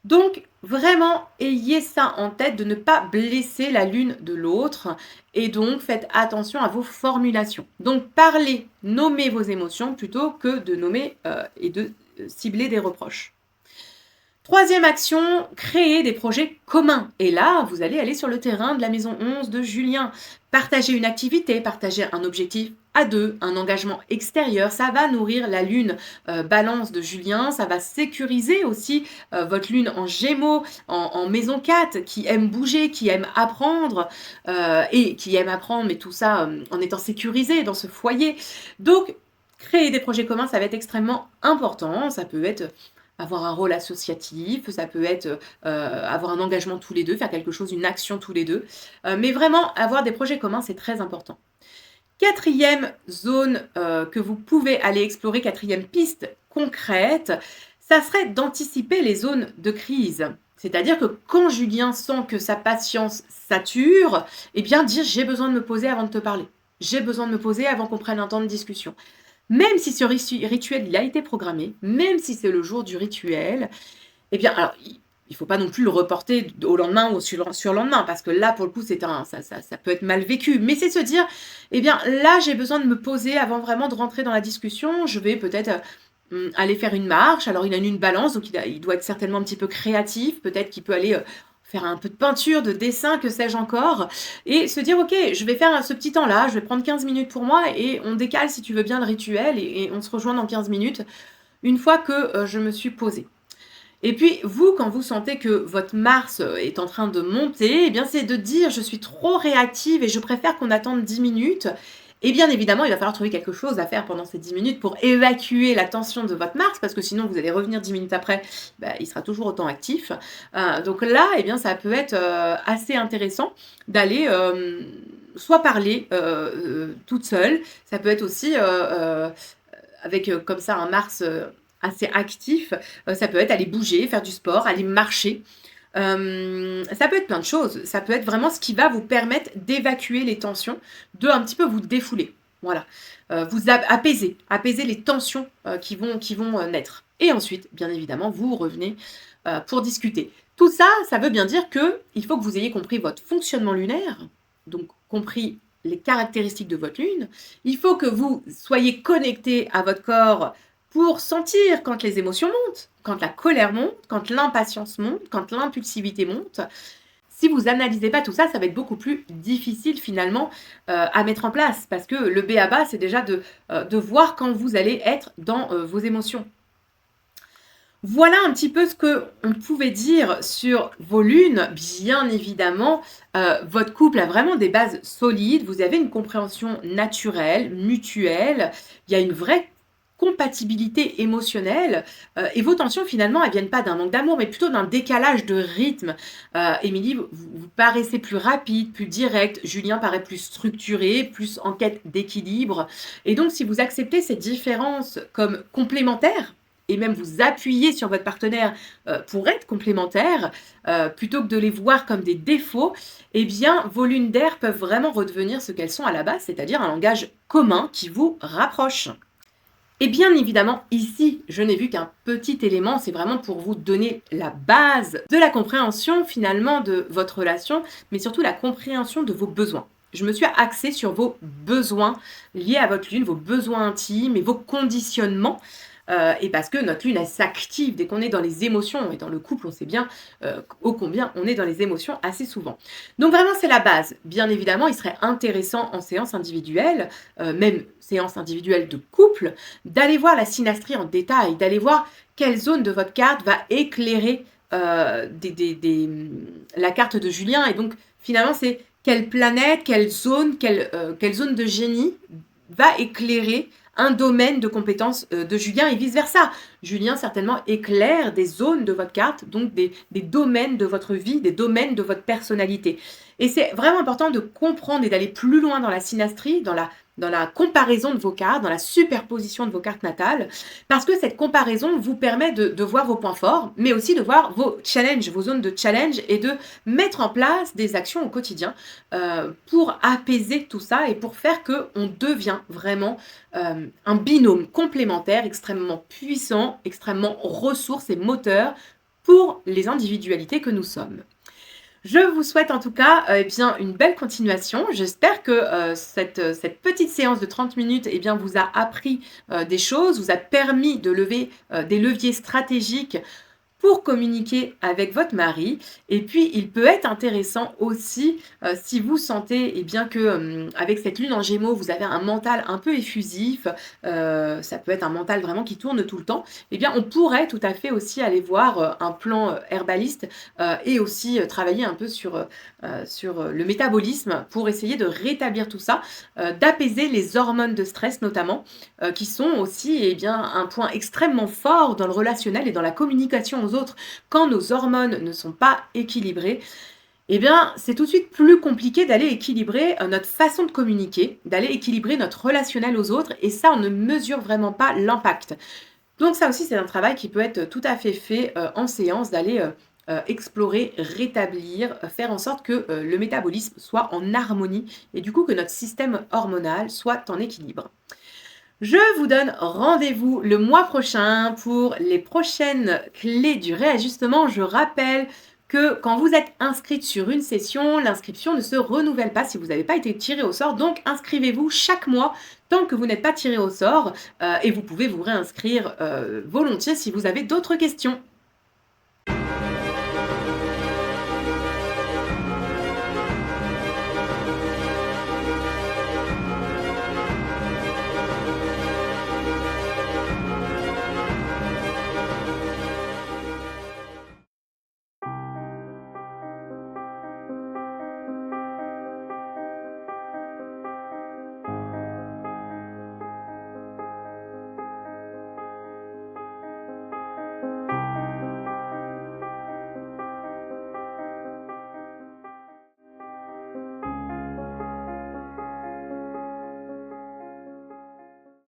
Donc vraiment, ayez ça en tête de ne pas blesser la l'une de l'autre et donc faites attention à vos formulations. Donc parlez, nommez vos émotions plutôt que de nommer, et de, cibler des reproches. Troisième action, créer des projets communs. Et là, vous allez aller sur le terrain de la maison 11 de Julien. Partager une activité, partager un objectif à deux, un engagement extérieur, ça va nourrir la lune balance de Julien, ça va sécuriser aussi votre lune en gémeaux, en maison 4, qui aime bouger, qui aime apprendre, et qui aime apprendre, mais tout ça en étant sécurisé dans ce foyer. Donc, créer des projets communs, ça va être extrêmement important. Ça peut être avoir un rôle associatif, ça peut être, avoir un engagement tous les 2, faire quelque chose, une action tous les 2. Mais vraiment avoir des projets communs, c'est très important. Quatrième zone, que vous pouvez aller explorer, quatrième piste concrète, ça serait d'anticiper les zones de crise. C'est-à-dire que quand Julien sent que sa patience sature, eh bien dire: «J'ai besoin de me poser avant de te parler. J'ai besoin de me poser avant qu'on prenne un temps de discussion». Même si ce rituel, il a été programmé, même si c'est le jour du rituel, eh bien alors il faut pas non plus le reporter au lendemain ou sur surlendemain parce que là, pour le coup, c'est ça peut être mal vécu. Mais c'est se dire: «Eh bien là, j'ai besoin de me poser avant vraiment de rentrer dans la discussion. Je vais peut-être, aller faire une marche». Alors il a une balance, donc il doit être certainement un petit peu créatif. Peut-être qu'il peut aller, faire un peu de peinture, de dessin, que sais-je encore et se dire: «OK, je vais faire ce petit temps-là, je vais prendre 15 minutes pour moi et on décale si tu veux bien le rituel et on se rejoint dans 15 minutes, une fois que, je me suis posée». Et puis vous, quand vous sentez que votre Mars, est en train de monter, eh bien, c'est de dire: «Je suis trop réactive et je préfère qu'on attende 10 minutes». Et bien évidemment, il va falloir trouver quelque chose à faire pendant ces 10 minutes pour évacuer la tension de votre Mars, parce que sinon vous allez revenir 10 minutes après, bah, il sera toujours autant actif. Donc là, eh bien, ça peut être, assez intéressant d'aller, soit parler, toute seule, ça peut être aussi, avec, comme ça un Mars, assez actif, ça peut être aller bouger, faire du sport, aller marcher. Ça peut être plein de choses. Ça peut être vraiment ce qui va vous permettre d'évacuer les tensions, de un petit peu vous défouler. Voilà, vous apaiser les tensions, qui vont, naître et ensuite, bien évidemment, vous revenez, pour discuter. Tout ça, ça veut bien dire qu'il faut que vous ayez compris votre fonctionnement lunaire, donc compris les caractéristiques de votre lune. Il faut que vous soyez connecté à votre corps pour sentir quand les émotions montent, quand la colère monte, quand l'impatience monte, quand l'impulsivité monte. Si vous analysez pas tout ça, ça va être beaucoup plus difficile finalement, à mettre en place parce que le b.a-ba, c'est déjà de voir quand vous allez être dans, vos émotions. Voilà un petit peu ce qu'on pouvait dire sur vos lunes. Bien évidemment, votre couple a vraiment des bases solides. Vous avez une compréhension naturelle, mutuelle. Il y a une vraie compatibilité émotionnelle, et vos tensions finalement, elles viennent pas d'un manque d'amour, mais plutôt d'un décalage de rythme. Émilie, vous paraissez plus rapide, plus direct. Julien paraît plus structuré, plus en quête d'équilibre et donc si vous acceptez ces différences comme complémentaires et même vous appuyez sur votre partenaire, pour être complémentaires, plutôt que de les voir comme des défauts, eh bien, vos lunes d'air peuvent vraiment redevenir ce qu'elles sont à la base, c'est-à-dire un langage commun qui vous rapproche. Et bien évidemment, ici, je n'ai vu qu'un petit élément, c'est vraiment pour vous donner la base de la compréhension finalement de votre relation, mais surtout la compréhension de vos besoins. Je me suis axée sur vos besoins liés à votre lune, vos besoins intimes et vos conditionnements. Et parce que notre lune, elle s'active dès qu'on est dans les émotions. Et dans le couple, on sait bien ô combien on est dans les émotions assez souvent. Donc vraiment, c'est la base. Bien évidemment, il serait intéressant en séance individuelle, même séance individuelle de couple, d'aller voir la synastrie en détail, d'aller voir quelle zone de votre carte va éclairer la carte de Julien. Et donc, finalement, c'est quelle planète, quelle zone de génie va éclairer un domaine de compétence, de Julien et vice versa. Julien certainement éclaire des zones de votre carte, donc des domaines de votre vie, des domaines de votre personnalité. Et c'est vraiment important de comprendre et d'aller plus loin dans la synastrie, dans la comparaison de vos cartes, dans la superposition de vos cartes natales, parce que cette comparaison vous permet de voir vos points forts, mais aussi de voir vos challenges, vos zones de challenge et de mettre en place des actions au quotidien pour apaiser tout ça et pour faire qu'on devient vraiment un binôme complémentaire extrêmement puissant, extrêmement ressource et moteur pour les individualités que nous sommes. Je vous souhaite en tout cas, eh bien, une belle continuation. J'espère que, cette petite séance de 30 minutes, eh bien, vous a appris, des choses, vous a permis de lever, des leviers stratégiques pour communiquer avec votre mari. Et puis, il peut être intéressant aussi, si vous sentez, eh bien, que, avec cette lune en Gémeaux, vous avez un mental un peu effusif, ça peut être un mental vraiment qui tourne tout le temps, eh bien, on pourrait tout à fait aussi aller voir, un plan, herbaliste, et aussi, travailler un peu sur le métabolisme pour essayer de rétablir tout ça, d'apaiser les hormones de stress notamment, qui sont aussi, eh bien, un point extrêmement fort dans le relationnel et dans la communication aux autres. Quand nos hormones ne sont pas équilibrées, eh bien, c'est tout de suite plus compliqué d'aller équilibrer, notre façon de communiquer, d'aller équilibrer notre relationnel aux autres et ça, on ne mesure vraiment pas l'impact. Donc ça aussi, c'est un travail qui peut être tout à fait fait, en séance, d'aller, explorer, rétablir, faire en sorte que, le métabolisme soit en harmonie et du coup que notre système hormonal soit en équilibre. Je vous donne rendez-vous le mois prochain pour les prochaines clés du réajustement. Je rappelle que quand vous êtes inscrite sur une session, l'inscription ne se renouvelle pas si vous n'avez pas été tiré au sort. Donc inscrivez-vous chaque mois tant que vous n'êtes pas tiré au sort et vous pouvez vous réinscrire volontiers si vous avez d'autres questions.